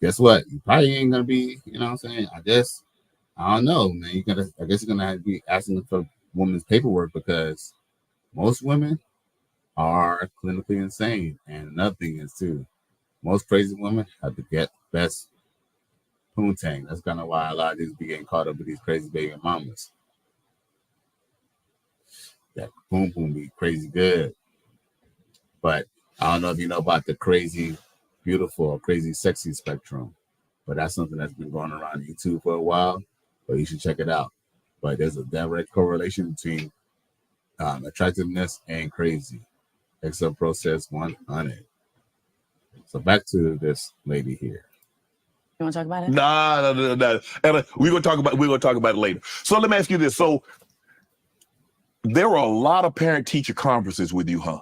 guess what? You probably ain't gonna be, you know what I'm saying? I don't know, man. I guess you're gonna have to be asking for women's paperwork because most women are clinically insane. And another thing is too, most crazy women have to get best poontang. That's kind of why a lot of these be getting caught up with these crazy baby mamas. That boom be crazy good. But I don't know if you know about the crazy beautiful or crazy sexy spectrum, but that's something that's been going around YouTube for a while, but you should check it out. But there's a direct correlation between attractiveness and crazy. Except process 100. So back to this lady here. You want to talk about it? No. Ella, we're gonna talk about it later. So let me ask you this. So There were a lot of parent-teacher conferences with you, huh?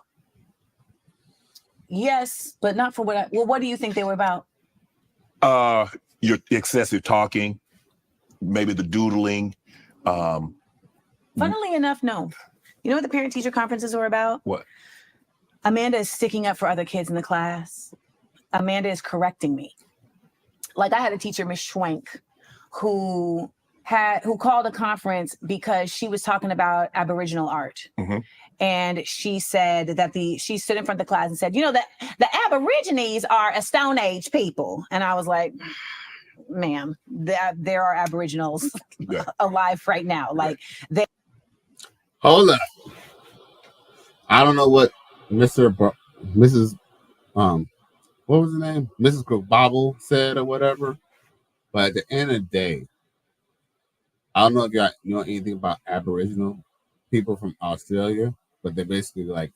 Yes, but not for what what do you think they were about? Your excessive talking, maybe the doodling. Funnily enough, no. You know what the parent-teacher conferences were about? What? Amanda is sticking up for other kids in the class. Amanda is correcting me. Like, I had a teacher, Miss Schwenk, who called a conference because she was talking about Aboriginal art. Mm-hmm. And she said that she stood in front of the class and said, you know, that the Aborigines are a Stone Age people. And I was like, ma'am, there are Aboriginals alive right now. Like, they. Hold up. I don't know what Mrs. What was the name? Mrs. Bobble said or whatever. But at the end of the day, I don't know if you know anything about Aboriginal people from Australia, but they're basically like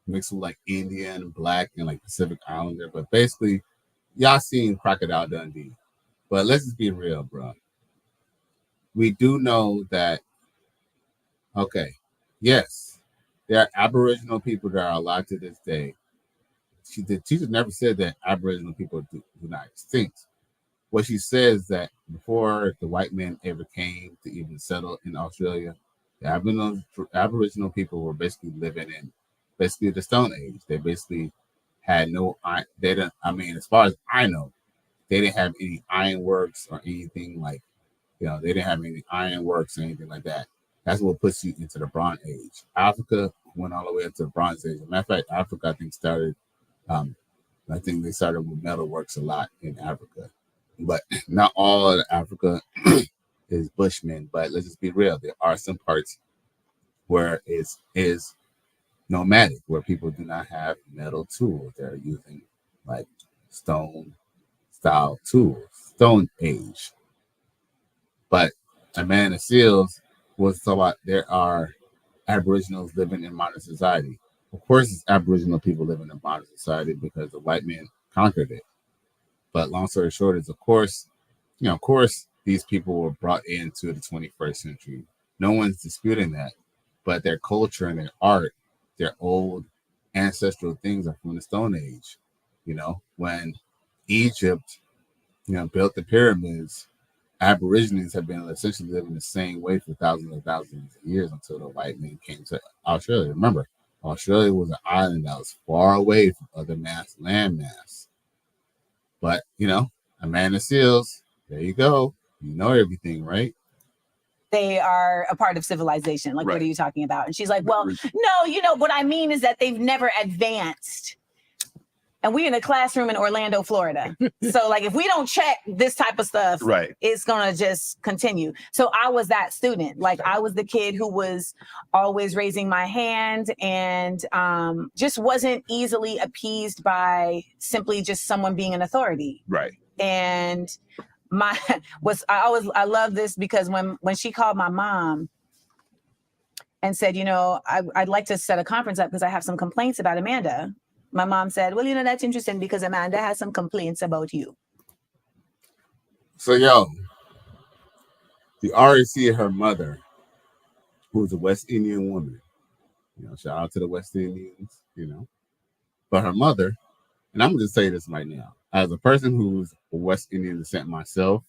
mixed with like Indian, Black, and like Pacific Islander. But basically, y'all seen Crocodile Dundee. But let's just be real, bro. We do know that, okay, yes, there are Aboriginal people that are alive to this day. The teacher never said that Aboriginal people do not extinct. What she says that before the white man ever came to even settle in Australia, the Aboriginal people were basically living in basically the Stone Age. They basically had as far as I know, they didn't have any ironworks or anything like, they didn't have any ironworks or anything like that. That's what puts you into the Bronze Age. Africa went all the way up to the Bronze Age. As a matter of fact, Africa, I think, started, they started with metalworks a lot in Africa. But not all of Africa is Bushmen. But let's just be real. There are some parts where it is nomadic, where people do not have metal tools. They're using like stone style tools, Stone Age. But Amanda Seals was talking about there are Aboriginals living in modern society. Of course, it's Aboriginal people living in modern society because the white man conquered it. But long story short is, of course, these people were brought into the 21st century. No one's disputing that. But their culture and their art, their old ancestral things are from the Stone Age. When Egypt, built the pyramids, Aborigines have been essentially living the same way for thousands and thousands of years until the white man came to Australia. Remember, Australia was an island that was far away from other landmass. But, Amanda Seals, there you go. You know everything, right? They are a part of civilization. Like, right. What are you talking about? And she's like, well, no, what I mean is that they've never advanced. And we're in a classroom in Orlando, Florida. So, like, if we don't check this type of stuff, right, it's going to just continue. So I was that student. Like, I was the kid who was always raising my hand and just wasn't easily appeased by simply just someone being an authority. Right. And I love this because when she called my mom and said, I'd like to set a conference up because I have some complaints about Amanda. My mom said, well, that's interesting because Amanda has some complaints about you. So, you already see her mother, who's a West Indian woman. Shout out to the West Indians, But her mother, and I'm going to just say this right now, as a person who's a West Indian descent myself,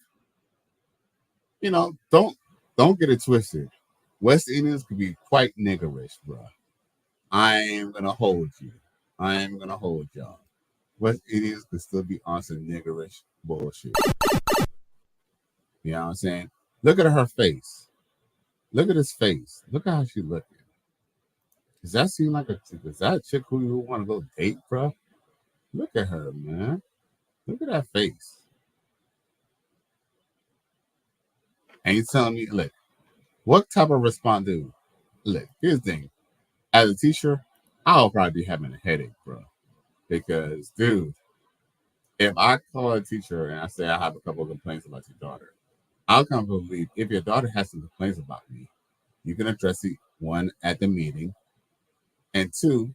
don't get it twisted. West Indians could be quite niggerish, bro. I am going to hold you. I am going to hold y'all. West Indians could still be on some niggerish bullshit. You know what I'm saying? Look at her face. Look at his face. Look at how she's looking. Does that seem like is that a chick who you want to go date, bro? Look at her, man. Look at that face. And you telling me, look, what type of response do? Look, here's the thing. As a teacher, I'll probably be having a headache, bro. Because, dude, if I call a teacher and I say I have a couple of complaints about your daughter, I'll come to believe if your daughter has some complaints about me, you can address it, one, at the meeting, and two,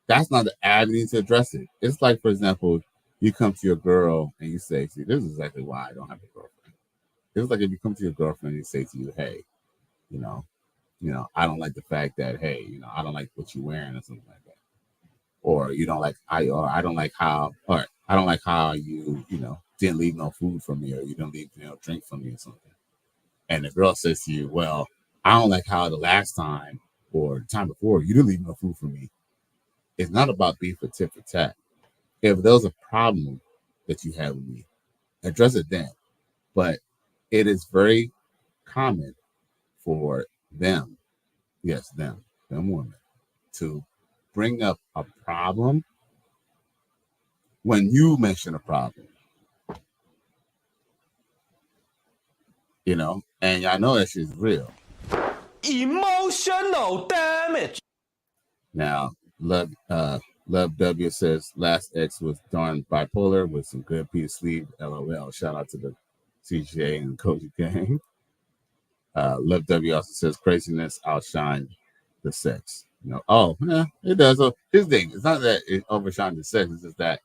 that's not the avenue to address it. It's like, for example, you come to your girl and you say, see, this is exactly why I don't have a girlfriend. It's like if you come to your girlfriend and you say to you, hey, I don't like the fact that, hey, I don't like what you're wearing or something like that. Or you don't like I don't like how you, didn't leave no food for me, or you didn't leave drink for me or something. And the girl says to you, well, I don't like how the last time or the time before you didn't leave no food for me. It's not about beef or tit for tat. If there was a problem that you had with me, address it then. But it is very common for them, yes, them women, to bring up a problem when you mention a problem. And I know that shit's real. Emotional damage. Now, Love W says last ex was darn bipolar with some good piece sleeve. LOL. Shout out to the CJ and Koji gang. Love W also says craziness outshine the sex. It does. So his thing, it's not that it overshines the sex, it's just that,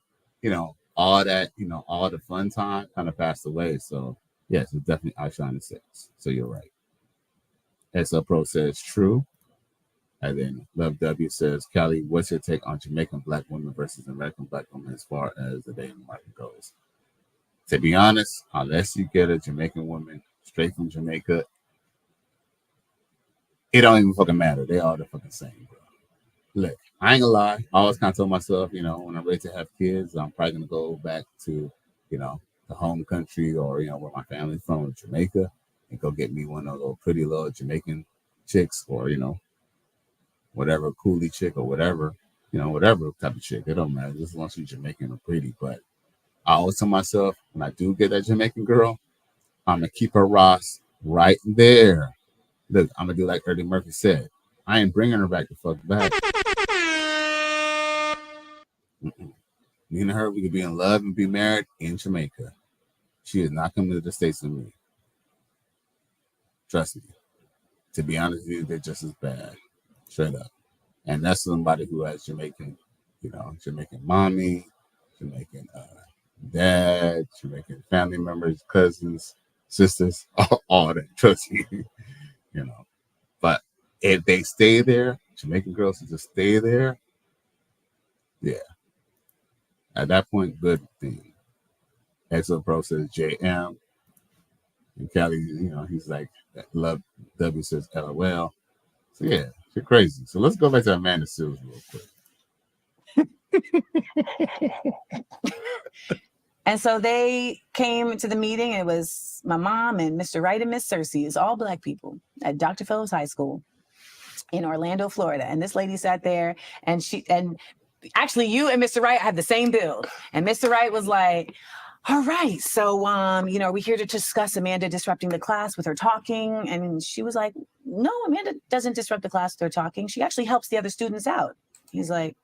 all that, all the fun time kind of passed away. So yes, it definitely outshine the sex. So you're right. SL Pro says true. And then Love W says, Callie, what's your take on Jamaican black women versus American black women as far as the dating market goes? To be honest, unless you get a Jamaican woman straight from Jamaica, it don't even fucking matter. They all the fucking same, bro. Look, I ain't gonna lie. I always kind of told myself, when I'm ready to have kids, I'm probably gonna go back to, the home country or, where my family's from, Jamaica, and go get me one of those little pretty little Jamaican chicks or, whatever coolie chick or whatever, whatever type of chick. It don't matter. Just as long as she's Jamaican or pretty. But I always tell myself, when I do get that Jamaican girl, I'm gonna keep her Ross right there. Look, I'm gonna do like Eddie Murphy said. I ain't bringing her back to fuck back. Me and her, we could be in love and be married in Jamaica. She is not coming to the States with me. Trust me. To be honest with you, they're just as bad. Straight up. And that's somebody who has Jamaican, Jamaican mommy, Jamaican dad, Jamaican family members, cousins, sisters, all that. Trust me. But if they stay there, Jamaican girls who just stay there, yeah. At that point, good thing. XO Pro says JM. And Callie, he's like, Love W says LOL. So yeah, you're crazy. So let's go back to Amanda Seals real quick. And so they came to the meeting. It was my mom and Mr. Wright and Miss Cersei. It's all Black people at Dr. Phillips High School in Orlando, Florida. And this lady sat there and actually you and Mr. Wright had the same build. And Mr. Wright was like, all right, so, we're here to discuss Amanda disrupting the class with her talking. And she was like, no, Amanda doesn't disrupt the class with her talking. She actually helps the other students out. He's like,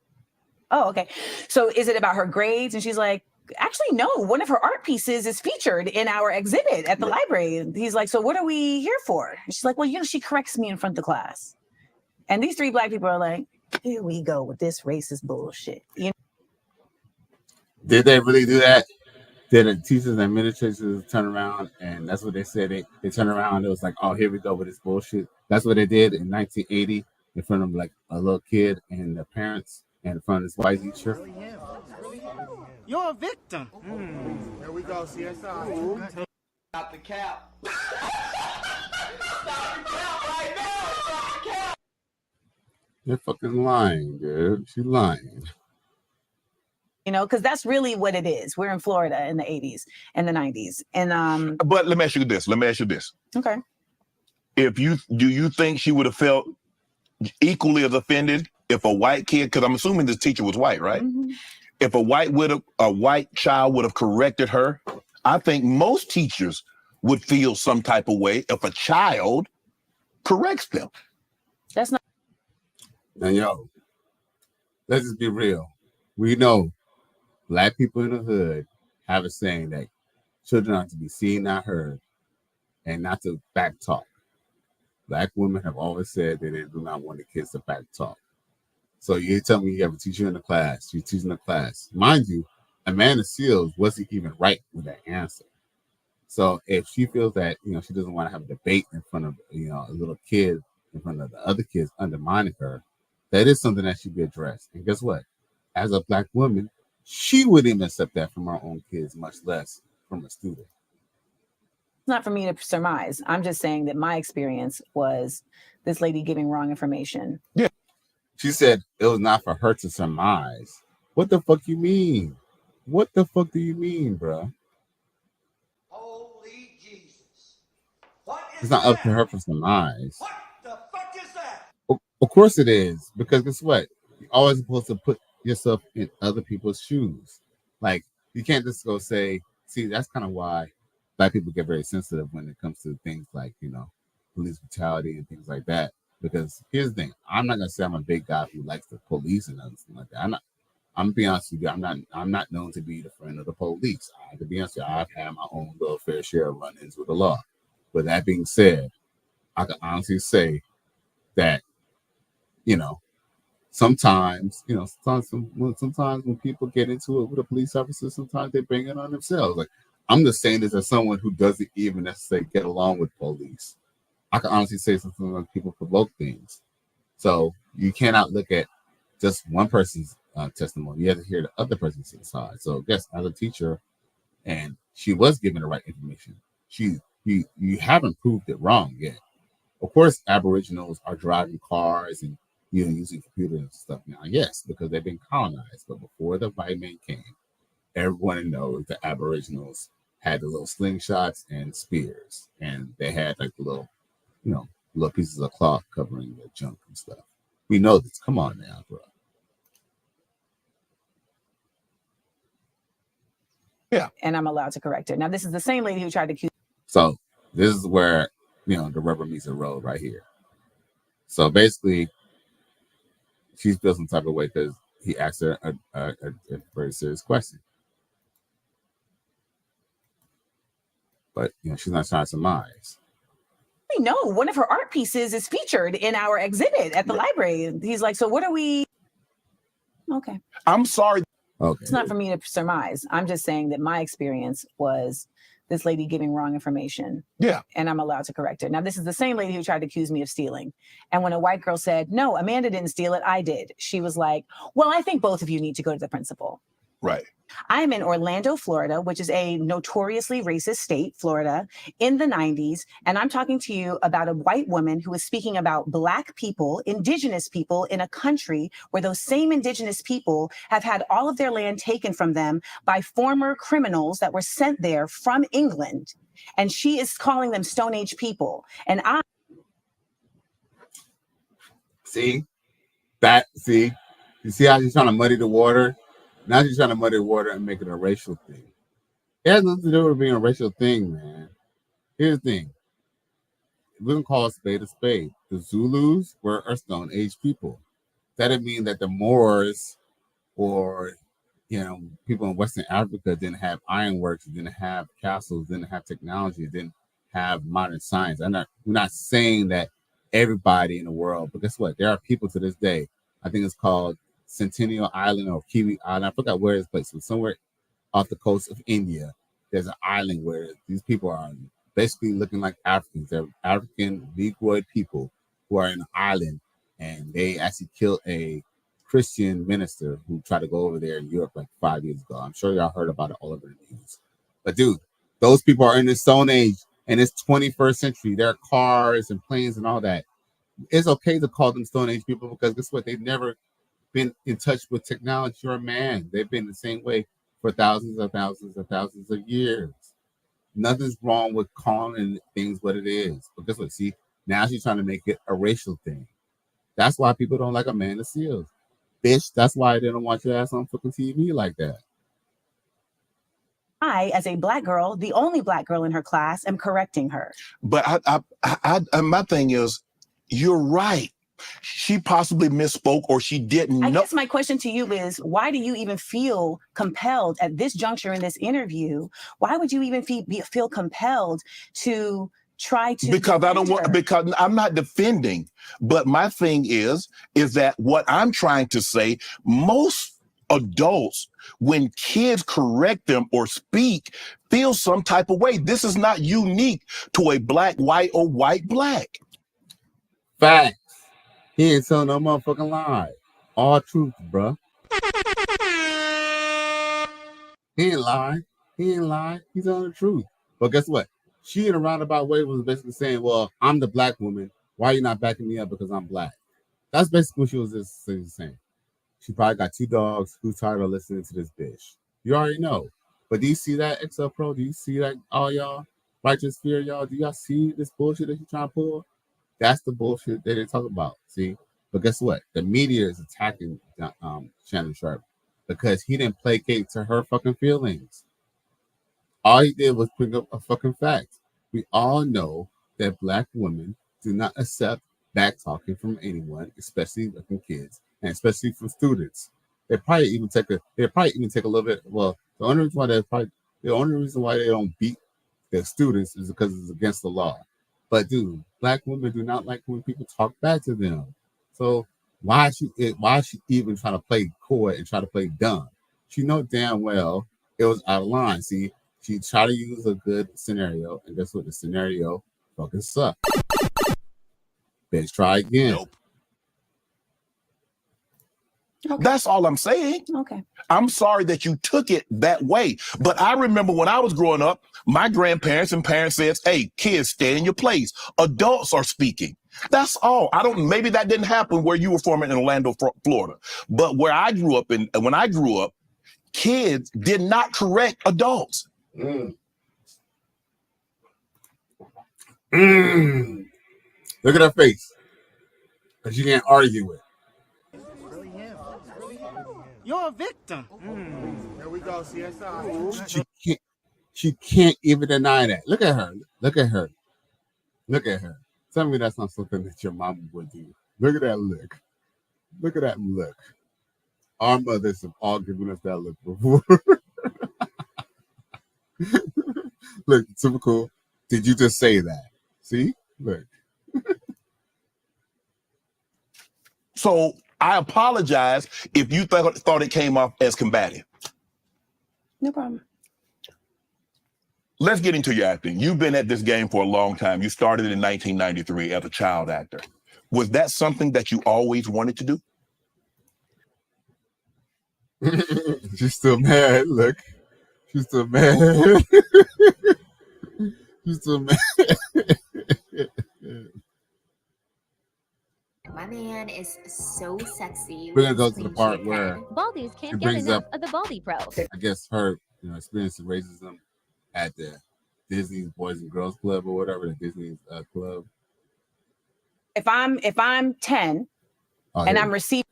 oh, okay. So is it about her grades? And she's like, actually, no, one of her art pieces is featured in our exhibit at the library. And he's like, so what are we here for? And she's like, well, she corrects me in front of the class. And these three Black people are like, here we go with this racist bullshit. Did they really do that? Did the teachers and administrators turn around and that's what they said? They turned around and it was like, oh, here we go with this bullshit. That's what they did in 1980 in front of like a little kid and the parents and in front of this white teacher. You're a victim. Here we go, CSI. Stop the cap. You're fucking lying, dude. She's lying. Because that's really what it is. We're in Florida in the 80s and the 90s. And but let me ask you this. Okay. Do you think she would have felt equally as offended if a white kid, because I'm assuming this teacher was white, right? Mm-hmm. If a white child would have corrected her, I think most teachers would feel some type of way if a child corrects them. That's not. Now, let's just be real. We know Black people in the hood have a saying that children are to be seen, not heard, and not to back talk. Black women have always said that they do not want the kids to back talk. So you tell me you have a teacher in the class, you're teaching the class. Mind you, Amanda Seals wasn't even right with that answer. So if she feels that, she doesn't want to have a debate in front of, a little kid in front of the other kids undermining her, that is something that should be addressed. And guess what? As a Black woman, she wouldn't even accept that from her own kids, much less from a student. It's not for me to surmise. I'm just saying that my experience was this lady giving wrong information. Yeah. She said it was not for her to surmise. What the fuck you mean? What the fuck do you mean, bro? Holy Jesus. It's not up to her for surmise. What the fuck is that? Of course it is. Because guess what? You're always supposed to put yourself in other people's shoes. Like, you can't just go say, see, that's kind of why Black people get very sensitive when it comes to things like, you know, police brutality and things like that. Because here's the thing, I'm not gonna say I'm a big guy who likes the police and everything like that. I'm gonna be honest with you, I'm not known to be the friend of the police. To be honest with you, I've had my own little fair share of run-ins with the law. But that being said, I can honestly say that, you know, sometimes when people get into it with a police officer, sometimes they bring it on themselves. Like, I'm just saying this as someone who doesn't even necessarily get along with police. I can honestly say something like people provoke things. So you cannot look at just one person's testimony. You have to hear the other person's side. So yes, as a teacher, and she was given the right information. You haven't proved it wrong yet. Of course, Aboriginals are driving cars and using computers and stuff now. Yes, because they've been colonized. But before the white man came, everyone knows the Aboriginals had the little slingshots and spears, and they had like the little, little pieces of cloth covering the junk and stuff. We know this. Come on now, bro. Yeah. And I'm allowed to correct her. Now, this is the same lady who tried to accuse. So this is where, the rubber meets the road right here. So basically, she feels some type of way because he asked her a very serious question. But, she's not trying to surmise. No, one of her art pieces is featured in our exhibit at the library. He's like, so what are we? Okay. I'm sorry. Okay. It's not for me to surmise. I'm just saying that my experience was this lady giving wrong information. Yeah. And I'm allowed to correct her. Now, this is the same lady who tried to accuse me of stealing. And when a white girl said, no, Amanda didn't steal it, I did. She was like, well, I think both of you need to go to the principal. Right. I'm in Orlando, Florida, which is a notoriously racist state, Florida, in the 90s. And I'm talking to you about a white woman who is speaking about Black people, indigenous people in a country where those same indigenous people have had all of their land taken from them by former criminals that were sent there from England. And she is calling them Stone Age people. And I. You see how she's trying to muddy the water? Now she's trying to muddy the water and make it a racial thing. It has nothing to do with being a racial thing, man. Here's the thing. We're going to call a spade a spade. The Zulus were Stone Age people. That didn't mean that the Moors or, people in Western Africa didn't have ironworks, didn't have castles, didn't have technology, didn't have modern science. We're not saying that everybody in the world, but guess what? There are people to this day. I think it's called Centennial Island or Kiwi Island. I forgot where it's placed. But somewhere off the coast of India, there's an island where these people are basically looking like Africans. They're African Negroid people who are in an island, and they actually killed a Christian minister who tried to go over there in Europe like 5 years ago. I'm sure y'all heard about it all over the news. But dude, those people are in the Stone Age, and it's 21st century. There are cars and planes and all that. It's okay to call them Stone Age people because guess what? They've never been in touch with technology or man. They've been the same way for thousands of years. Nothing's wrong with calling things what it is. But guess what? See, now she's trying to make it a racial thing. That's why people don't like Amanda Seales. Bitch, that's why they don't want your ass on fucking TV like that. I, as a Black girl, the only Black girl in her class, am correcting her. But my thing is, you're right. She possibly misspoke or she didn't know. I guess my question to you is, why do you even feel compelled at this juncture in this interview? Why would you even feel compelled to try to? Because I'm not defending, but my thing is that what I'm trying to say, most adults, when kids correct them or speak, feel some type of way. This is not unique to a Black, white, or white, Black. Facts. He ain't telling no motherfucking lie. All truth, bruh. He ain't lying. He ain't lying. He's telling the truth. But guess what? She in a roundabout way was basically saying, well, I'm the black woman. Why are you not backing me up because I'm black? That's basically what she was just saying. She probably got 2 dogs who's tired of listening to this bitch. You already know. But do you see that, XL Pro? Do you see that, all y'all? Righteous fear, y'all? Do y'all see this bullshit that you trying to pull? That's the bullshit that they talk about. See? But guess what? The media is attacking Shannon Sharpe because he didn't placate to her fucking feelings. All he did was bring up a fucking fact. We all know that black women do not accept back talking from anyone, especially from kids and especially from students. They probably even take a little bit. Well, the only reason why they don't beat their students is because it's against the law. But dude, black women do not like when people talk back to them. So why is she even trying to play coy and try to play dumb? She know damn well it was out of line. See, she tried to use a good scenario, and guess what? The scenario fucking sucked. Bitch, try again. Nope. Okay. That's all I'm saying. Okay. I'm sorry that you took it that way. But I remember when I was growing up, my grandparents and parents said, hey, kids, stay in your place. Adults are speaking. That's all. Maybe that didn't happen where you were from in Orlando, Florida. But where I grew up, when I grew up, kids did not correct adults. Look at her face. Because you can't argue with. You're a victim. Here we go, CSI. She can't even deny that. Look at her. Look at her. Look at her. Tell me that's not something that your mom would do. Look at that look. Look at that look. Our mothers have all given us that look before. Look, typical. Did you just say that? See? Look. So I apologize if you thought it came off as combative. No problem. Let's get into your acting. You've been at this game for a long time. You started in 1993 as a child actor. Was that something that you always wanted to do? She's still mad. Look. She's still mad. She's still mad. My man is so sexy. We're gonna go to the part where Baldies can't she get brings enough up, of the Baldy Pro. I guess her, experience of racism at the Disney's Boys and Girls Club or whatever, the Disney's club. If I'm 10 and I'm receiving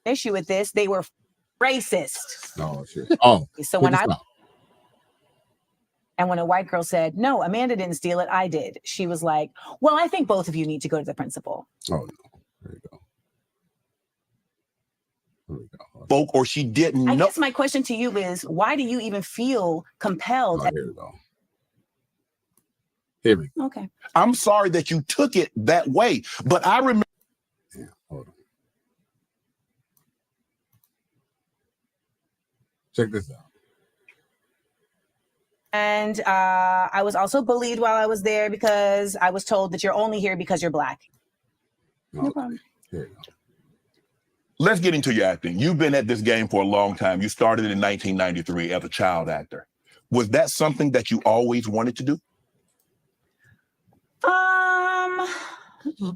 an issue with this, they were racist. Oh shit. Oh. So when when a white girl said, no, Amanda didn't steal it, I did. She was like, well, I think both of you need to go to the principal. Oh no. There you go. There we go. Spoke or she didn't know. I guess my question to you is, why do you even feel compelled? Oh, here we go. Here we go. Okay. I'm sorry that you took it that way, but I remember. Yeah, hold on. Check this out. And I was also bullied while I was there because I was told that you're only here because you're black. No problem. Here you go. Let's get into your acting. You've been at this game for a long time. You started in 1993 as a child actor. Was that something that you always wanted to do? Not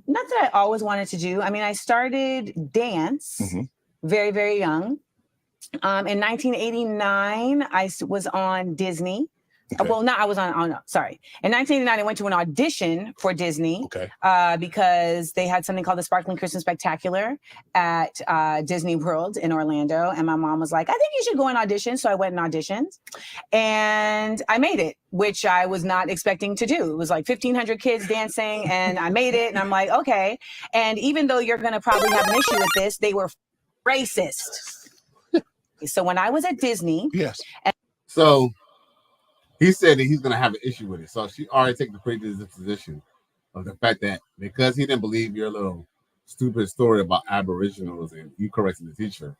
that I always wanted to do. I mean, I started dance very, very young. In 1989, I was on Disney. Okay. Well, no, I was sorry. In 1989, I went to an audition for Disney because they had something called the Sparkling Christmas Spectacular at Disney World in Orlando. And my mom was like, I think you should go and audition. So I went and auditioned and I made it, which I was not expecting to do. It was like 1,500 kids dancing and I made it. And I'm like, okay. And even though you're going to probably have an issue with this, they were racist. So when I was at Disney. Yes. So he said that he's going to have an issue with it. So she already taken the predisposition of the fact that because he didn't believe your little stupid story about Aboriginals and you correcting the teacher.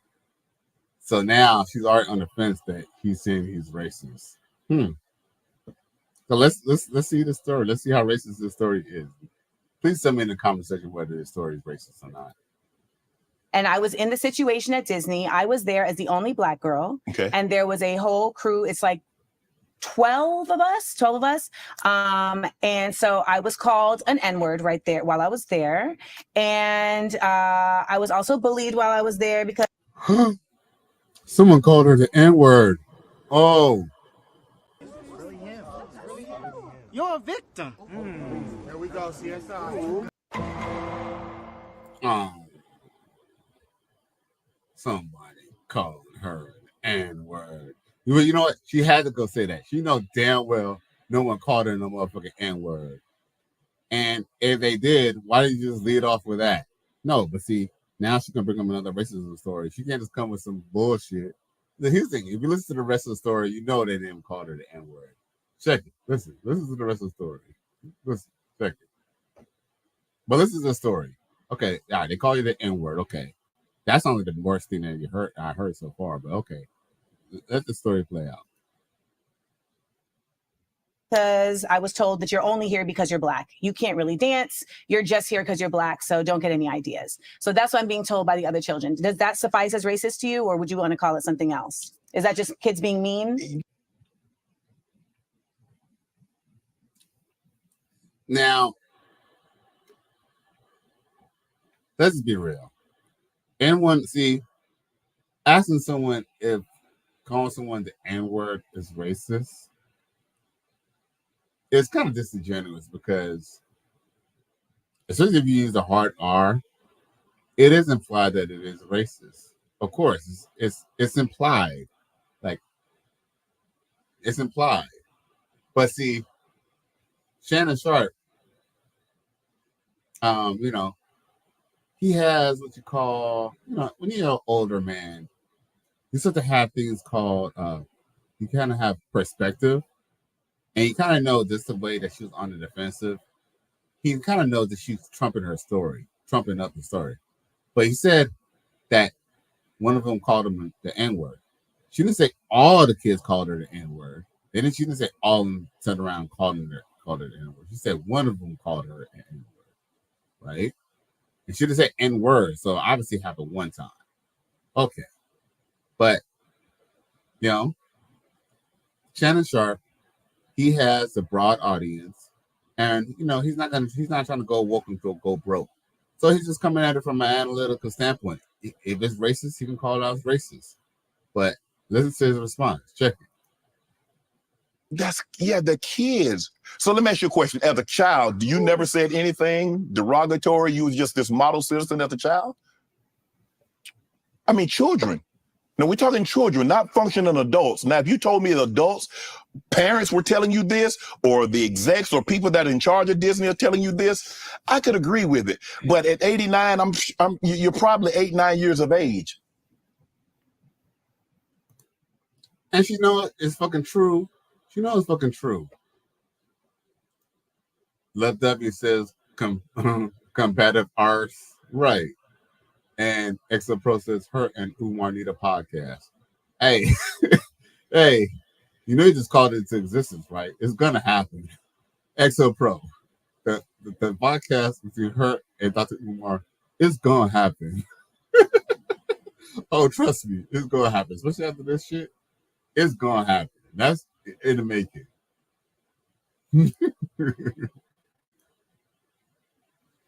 So now she's already on the fence that he's saying he's racist. So let's see the story. Let's see how racist this story is. Please tell me in the comment section whether this story is racist or not. And I was in the situation at Disney. I was there as the only Black girl. Okay. And there was a whole crew. It's like 12 of us. And so I was called an N-word right there while I was there. And I was also bullied while I was there because... Someone called her the N-word. Oh. You're a victim. Here we go, CSI. Somebody called her the N-word. You know what? She had to go say that. She know damn well no one called her no motherfucking N-word. And if they did, why did you just lead off with that? No, but see, now she can bring up another racism story. She can't just come with some bullshit. Here's the thing. If you listen to the rest of the story, you know they didn't call her the N-word. Check it. Listen to the rest of the story. Listen, check it. But listen to the story. Okay, all right, they call you the N-word. Okay. That's only the worst thing that I heard so far, but okay. Let the story play out. Because I was told that you're only here because you're Black. You can't really dance. You're just here because you're Black, so don't get any ideas. So that's what I'm being told by the other children. Does that suffice as racist to you, or would you want to call it something else? Is that just kids being mean? Now, let's be real. Asking someone if calling someone the N-word is racist, it's kind of disingenuous because, especially if you use the hard R, it is implied that it is racist. Of course, it's implied. Like, it's implied. But see, Shannon Sharpe, he has what you call, when you're an older man, you start to have things called, you kind of have perspective. And you kind of know just the way that she was on the defensive. He kind of knows that she's trumping up the story. But he said that one of them called him the N-word. She didn't say all the kids called her the N-word. She didn't say all of them turned around and called her the N-word. She said one of them called her an N-word, right? And she didn't say N-word, so obviously it happened one time. Okay. But, Shannon Sharpe, he has a broad audience, and he's not trying to go woke and go broke. So he's just coming at it from an analytical standpoint. If it's racist, he can call it out as racist. But listen to his response. Check it. The kids. So let me ask you a question. As a child, you never said anything derogatory? You was just this model citizen as a child? I mean, children. Now, we're talking children, not functioning adults. Now, if you told me adults, parents were telling you this, or the execs or people that are in charge of Disney are telling you this, I could agree with it. But at 89, you're probably 8, 9 years of age. And she knows it's fucking true. She knows it's fucking true. Left W says combative arts. Right. And Exo Pro says her and Umar need a podcast. Hey, hey, you just called it into existence, right? It's gonna happen. Exo Pro, the podcast between her and Dr. Umar, it's gonna happen. Oh, trust me, it's gonna happen. Especially after this shit, it's gonna happen. That's in the making.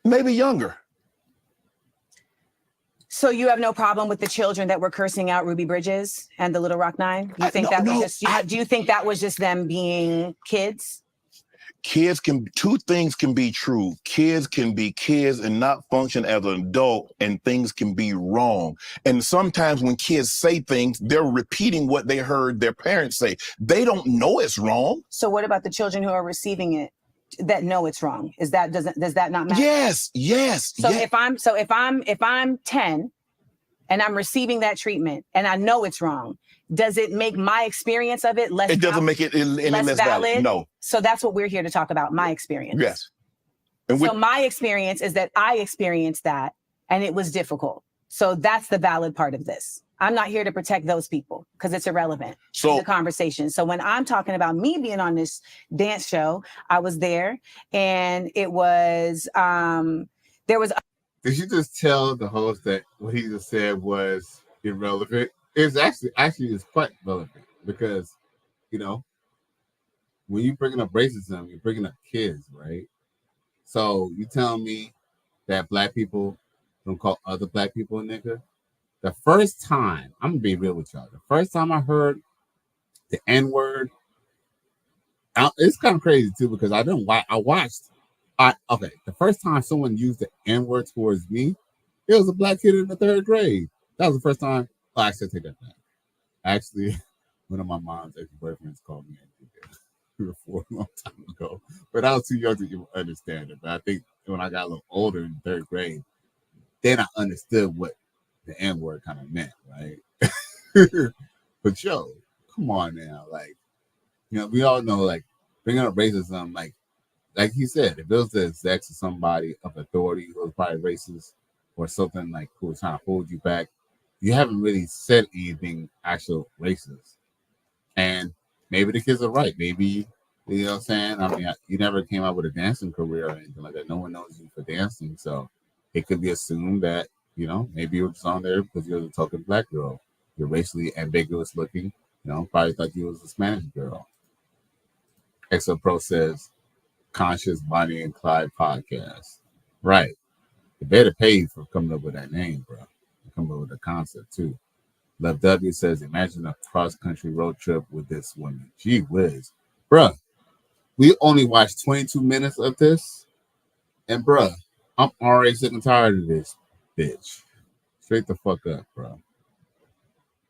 Maybe younger. So you have no problem with the children that were cursing out Ruby Bridges and the Little Rock Nine? You think do you think that was just them being kids? Two things can be true. Kids can be kids and not function as an adult, and things can be wrong. And sometimes when kids say things, they're repeating what they heard their parents say. They don't know it's wrong. So what about the children who are receiving it that know it's wrong? Does that not matter? Yes. So if I'm 10 and I'm receiving that treatment and I know it's wrong, does it make my experience of it less? It doesn't make it any less valid. No. So that's what we're here to talk about. My experience. Yes. So my experience is that I experienced that and it was difficult. So that's the valid part of this. I'm not here to protect those people because it's irrelevant to the conversation. So when I'm talking about me being on this dance show, I was there, and it was there was. Did you just tell the host that what he just said was irrelevant? It's actually is quite relevant because, you know, when you're bringing up racism, you're bringing up kids, right? So you telling me that black people don't call other black people a nigga? The first time, I'm gonna be real with y'all. The first time I heard the N-word, it's kind of crazy too because I watched. Okay, the first time someone used the N-word towards me, it was a black kid in the 3rd grade. That was the first time. Oh, actually, take that back. Actually, one of my mom's ex-boyfriends called me before a long time ago, but I was too young to even understand it. But I think when I got a little older in 3rd grade, then I understood what the N-word kind of meant, right? But yo, come on now, like, you know, we all know, like, bringing up racism, like he said, if it was the execs or somebody of authority who was probably racist or something, like, who was trying to hold you back, you haven't really said anything actual racist. And maybe the kids are right. Maybe, you know what I'm saying? I mean, you never came out with a dancing career or anything like that. No one knows you for dancing. So it could be assumed that, you know, maybe you were just on there because you're a token black girl. You're racially ambiguous looking. You know, probably thought you was a Spanish girl. Exo Pro says, Conscious Bonnie and Clyde podcast. Right. They better pay you for coming up with that name, bro. Coming up with the concept, too. Love W says, imagine a cross-country road trip with this woman. Gee whiz. Bruh, we only watched 22 minutes of this. And bruh, I'm already sick and tired of this bitch. Straight the fuck up, bro.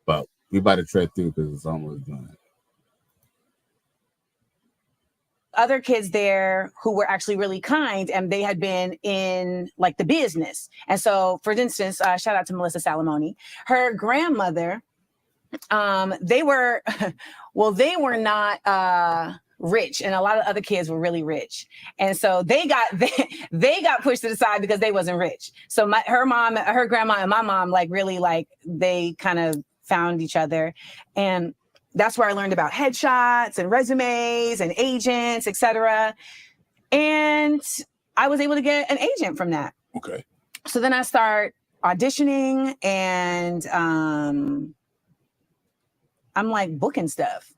But we about to tread through because it's almost done. Other kids there who were actually really kind, and they had been in like the business. And so, for instance, shout out to Melissa Salamoni, her grandmother, they were not rich, and a lot of other kids were really rich, and so they got pushed to the side because they wasn't rich. So her grandma and my mom, like, really, like, they kind of found each other, and that's where I learned about headshots and resumes and agents, etc. And I was able to get an agent from that. Okay. So then I start auditioning, and I'm like booking stuff.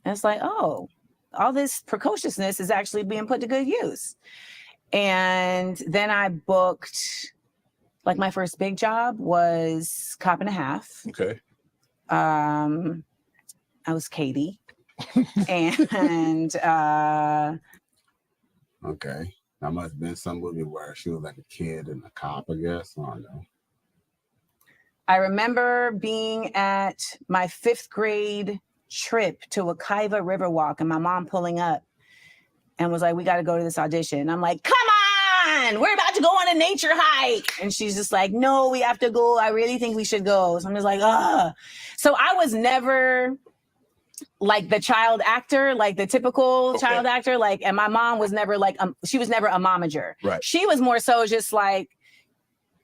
And it's like, oh, all this precociousness is actually being put to good use. And then I booked, like, my first big job was Cop and a Half. Okay. I was Katie. And okay. That must have been some movie where she was like a kid and a cop, I guess. I don't know. I remember being at my 5th grade trip to Wekiva Riverwalk, and my mom pulling up and was like, we got to go to this audition. And I'm like, come on, we're about to go on a nature hike. And she's just like, no, we have to go. I really think we should go. So I'm just like, ugh. So I was never like the child actor, like the typical child actor, like, and my mom was never like, she was never a momager. Right. She was more so just like,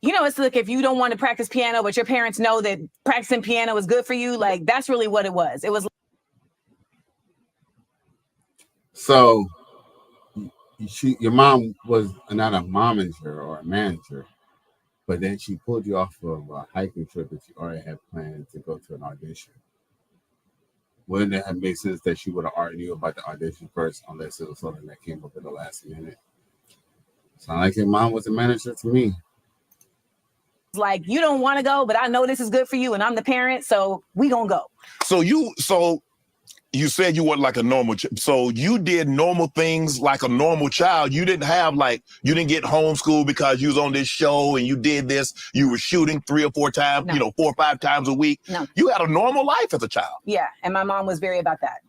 you know, it's like if you don't want to practice piano, but your parents know that practicing piano is good for you, like, that's really what it was. It was. So your mom was not a momager or a manager, but then she pulled you off of a hiking trip that you already had planned to go to an audition. Wouldn't it have made sense that she would have already knew about the audition first, unless it was something that came up at the last minute? Sound like your mom was a manager to me. Like, you don't want to go, but I know this is good for you, and I'm the parent, so we gonna go. So you said you weren't like a normal so you did normal things like a normal child. You didn't have, like, you didn't get homeschooled because you was on this show and you did this. You were shooting 3 or 4 times, No. 4 or 5 times a week. No. You had a normal life as a child. Yeah, and my mom was very about that.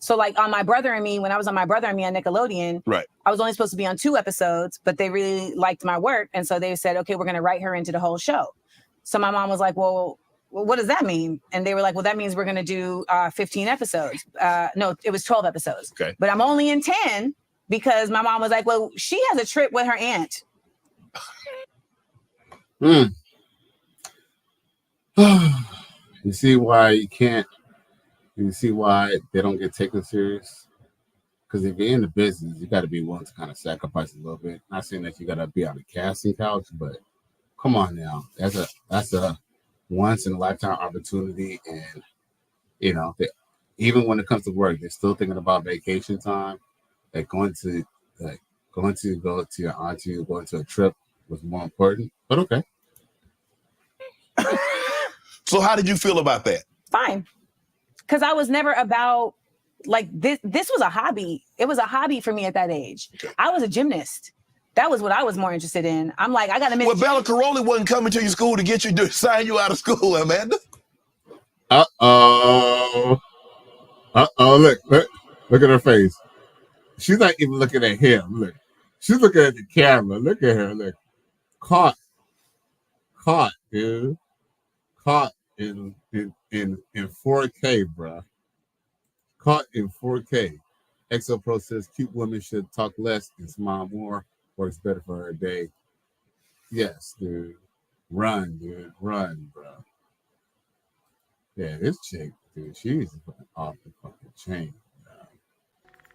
So, like, on My Brother and Me, when I was on My Brother and Me on Nickelodeon, right, I was only supposed to be on 2 episodes, but they really liked my work, and so they said, okay, we're going to write her into the whole show. So my mom was like, well, what does that mean? And they were like, well, that means we're going to do 15 episodes. No, it was 12 episodes. Okay. But I'm only in 10 because my mom was like, well, she has a trip with her aunt. You see why you can't. You see why they don't get taken serious. Because if you're in the business, you got to be willing to kind of sacrifice a little bit. Not saying that you got to be on the casting couch, but come on now, that's a once in a lifetime opportunity, and even when it comes to work, they're still thinking about vacation time. Like going to go to your auntie, going to a trip was more important. But okay. So how did you feel about that? Fine, because I was never about like this. This was a hobby. It was a hobby for me at that age. I was a gymnast. That was what I was more interested in. I'm like, I got to miss. Well, Bella Caroli wasn't coming to your school to get you to sign you out of school, Amanda. Uh-oh. Look at her face. She's not even looking at him. Look. She's looking at the camera. Look at her. Look. Caught, dude. Caught in 4K, bruh. Caught in 4K. XO Pro says cute women should talk less and smile more. Works better for her day. Yes, dude. Run, dude. Run, bro. Yeah, this chick, dude, she's off the fucking chain. Bro.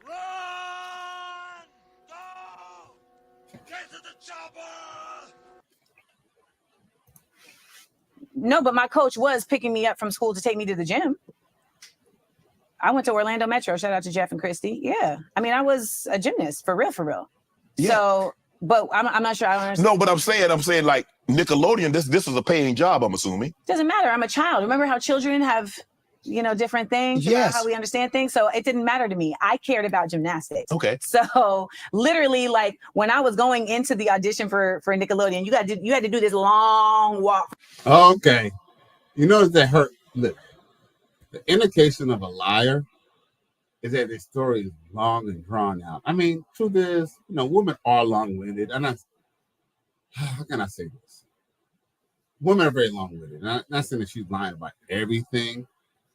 Run! Go! Get to the chopper! No, but my coach was picking me up from school to take me to the gym. I went to Orlando Metro. Shout out to Jeff and Christy. Yeah. I mean, I was a gymnast for real. Yeah. So, but I'm not sure. I don't understand. No, but I'm saying like Nickelodeon, this is a paying job, I'm assuming. Doesn't matter. I'm a child. Remember how children have, different things, yes, how we understand things. So it didn't matter to me. I cared about gymnastics. Okay. So literally, like when I was going into the audition for Nickelodeon, you had to do this long walk. Okay. You notice that look, the indication of a liar is that their story is long and drawn out. I mean, truth is, women are long-winded. And how can I say this? Women are very long-winded. Not saying that she's lying about everything,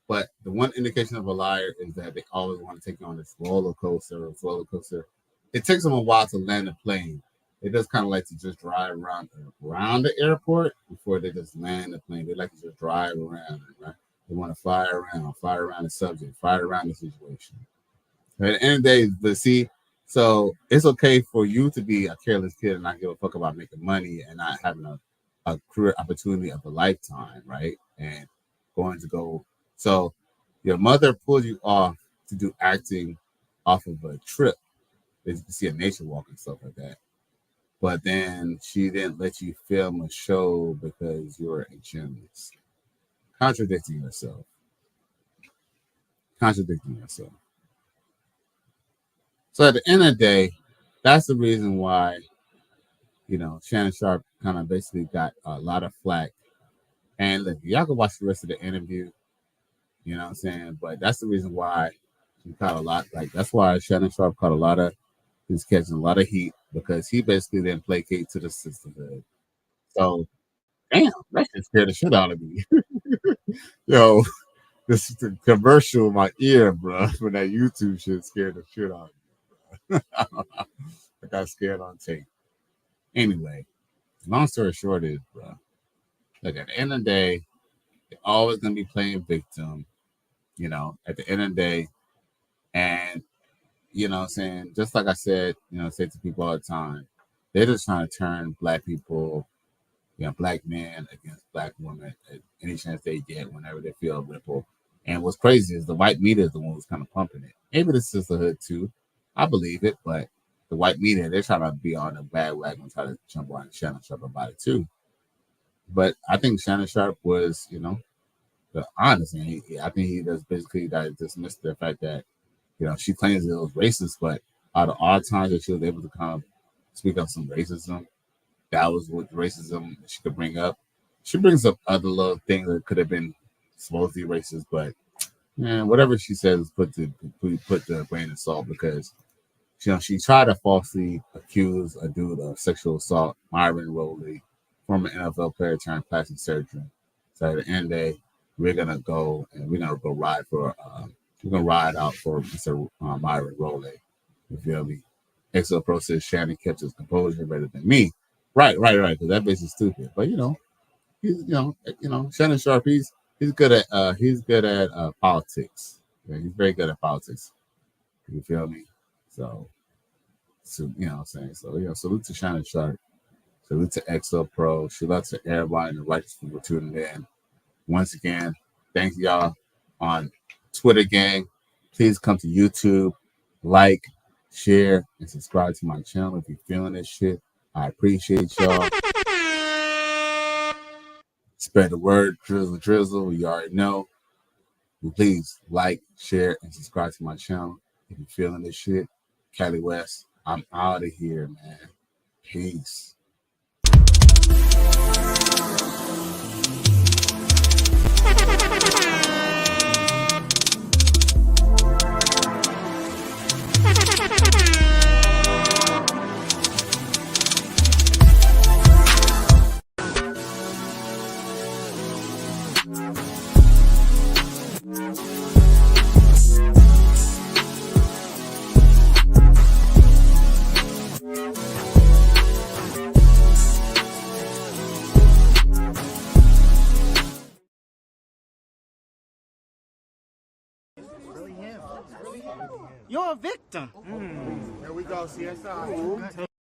but the one indication of a liar is that they always want to take you on this roller coaster. It takes them a while to land a plane. They just kind of like to just drive around the airport before they just land the plane. They like to just drive around, right? They want to fly around the subject, fly around the situation. At the end of the day, but see, so it's okay for you to be a careless kid and not give a fuck about making money and not having a career opportunity of a lifetime, right? And going to go. So your mother pulled you off to do acting off of a trip. You can see a nature walk and stuff like that. But then she didn't let you film a show because you were a gymnast. Contradicting yourself. So at the end of the day, that's the reason why, Shannon Sharpe kind of basically got a lot of flack. And look, y'all can watch the rest of the interview. You know what I'm saying? But that's the reason why he caught a lot. Like, that's why Shannon Sharpe caught a lot of, he's catching a lot of heat because he basically didn't placate to the sisterhood. So, damn, that shit scared the shit out of me. Yo, this is the commercial in my ear, bro. When that YouTube shit scared the shit out of me, bro. I got scared on tape. Anyway, long story short is, bro, look, at the end of the day, they're always going to be playing victim, at the end of the day. And, what I'm saying, just like I said, say to people all the time, they're just trying to turn Black people, Black men against Black women at any chance they get whenever they feel a ripple. And what's crazy is the white media is the one who's kind of pumping it. Maybe the sisterhood too. I believe it, but the white media, they're trying to be on a bad wagon and try to jump on Shannon Sharpe about it too. But I think Shannon Sharpe was, the honest, and I think he does basically dismiss the fact that, she claims it was racist, but out of all times that she was able to kind of speak up some racism, that was what racism she could bring up. She brings up other little things that could have been supposedly racist, but whatever she says, put the grain of salt because she tried to falsely accuse a dude of sexual assault, Myron Rowley, former NFL player turned plastic surgeon. So at the end of the day, we're gonna go ride out for Mr. Myron Rowley. You feel me? XO Pro says Shannon kept his composure better than me. Right, because that bitch is stupid. But he's Shannon Sharpe. He's good at politics. Yeah, he's very good at politics. You feel me? So you know what I'm saying. So yeah, salute to Shannon Sharpe. Salute to XL Pro. Salute to everybody in the righteous people tuning in. Once again, thank y'all on Twitter gang. Please come to YouTube, like, share, and subscribe to my channel if you're feeling this shit. I appreciate y'all. Spread the word, drizzle. You already know. Please like, share, and subscribe to my channel if you're feeling this shit. Cali West, I'm out of here, man. Peace. You're a victim. Here we go, CSI.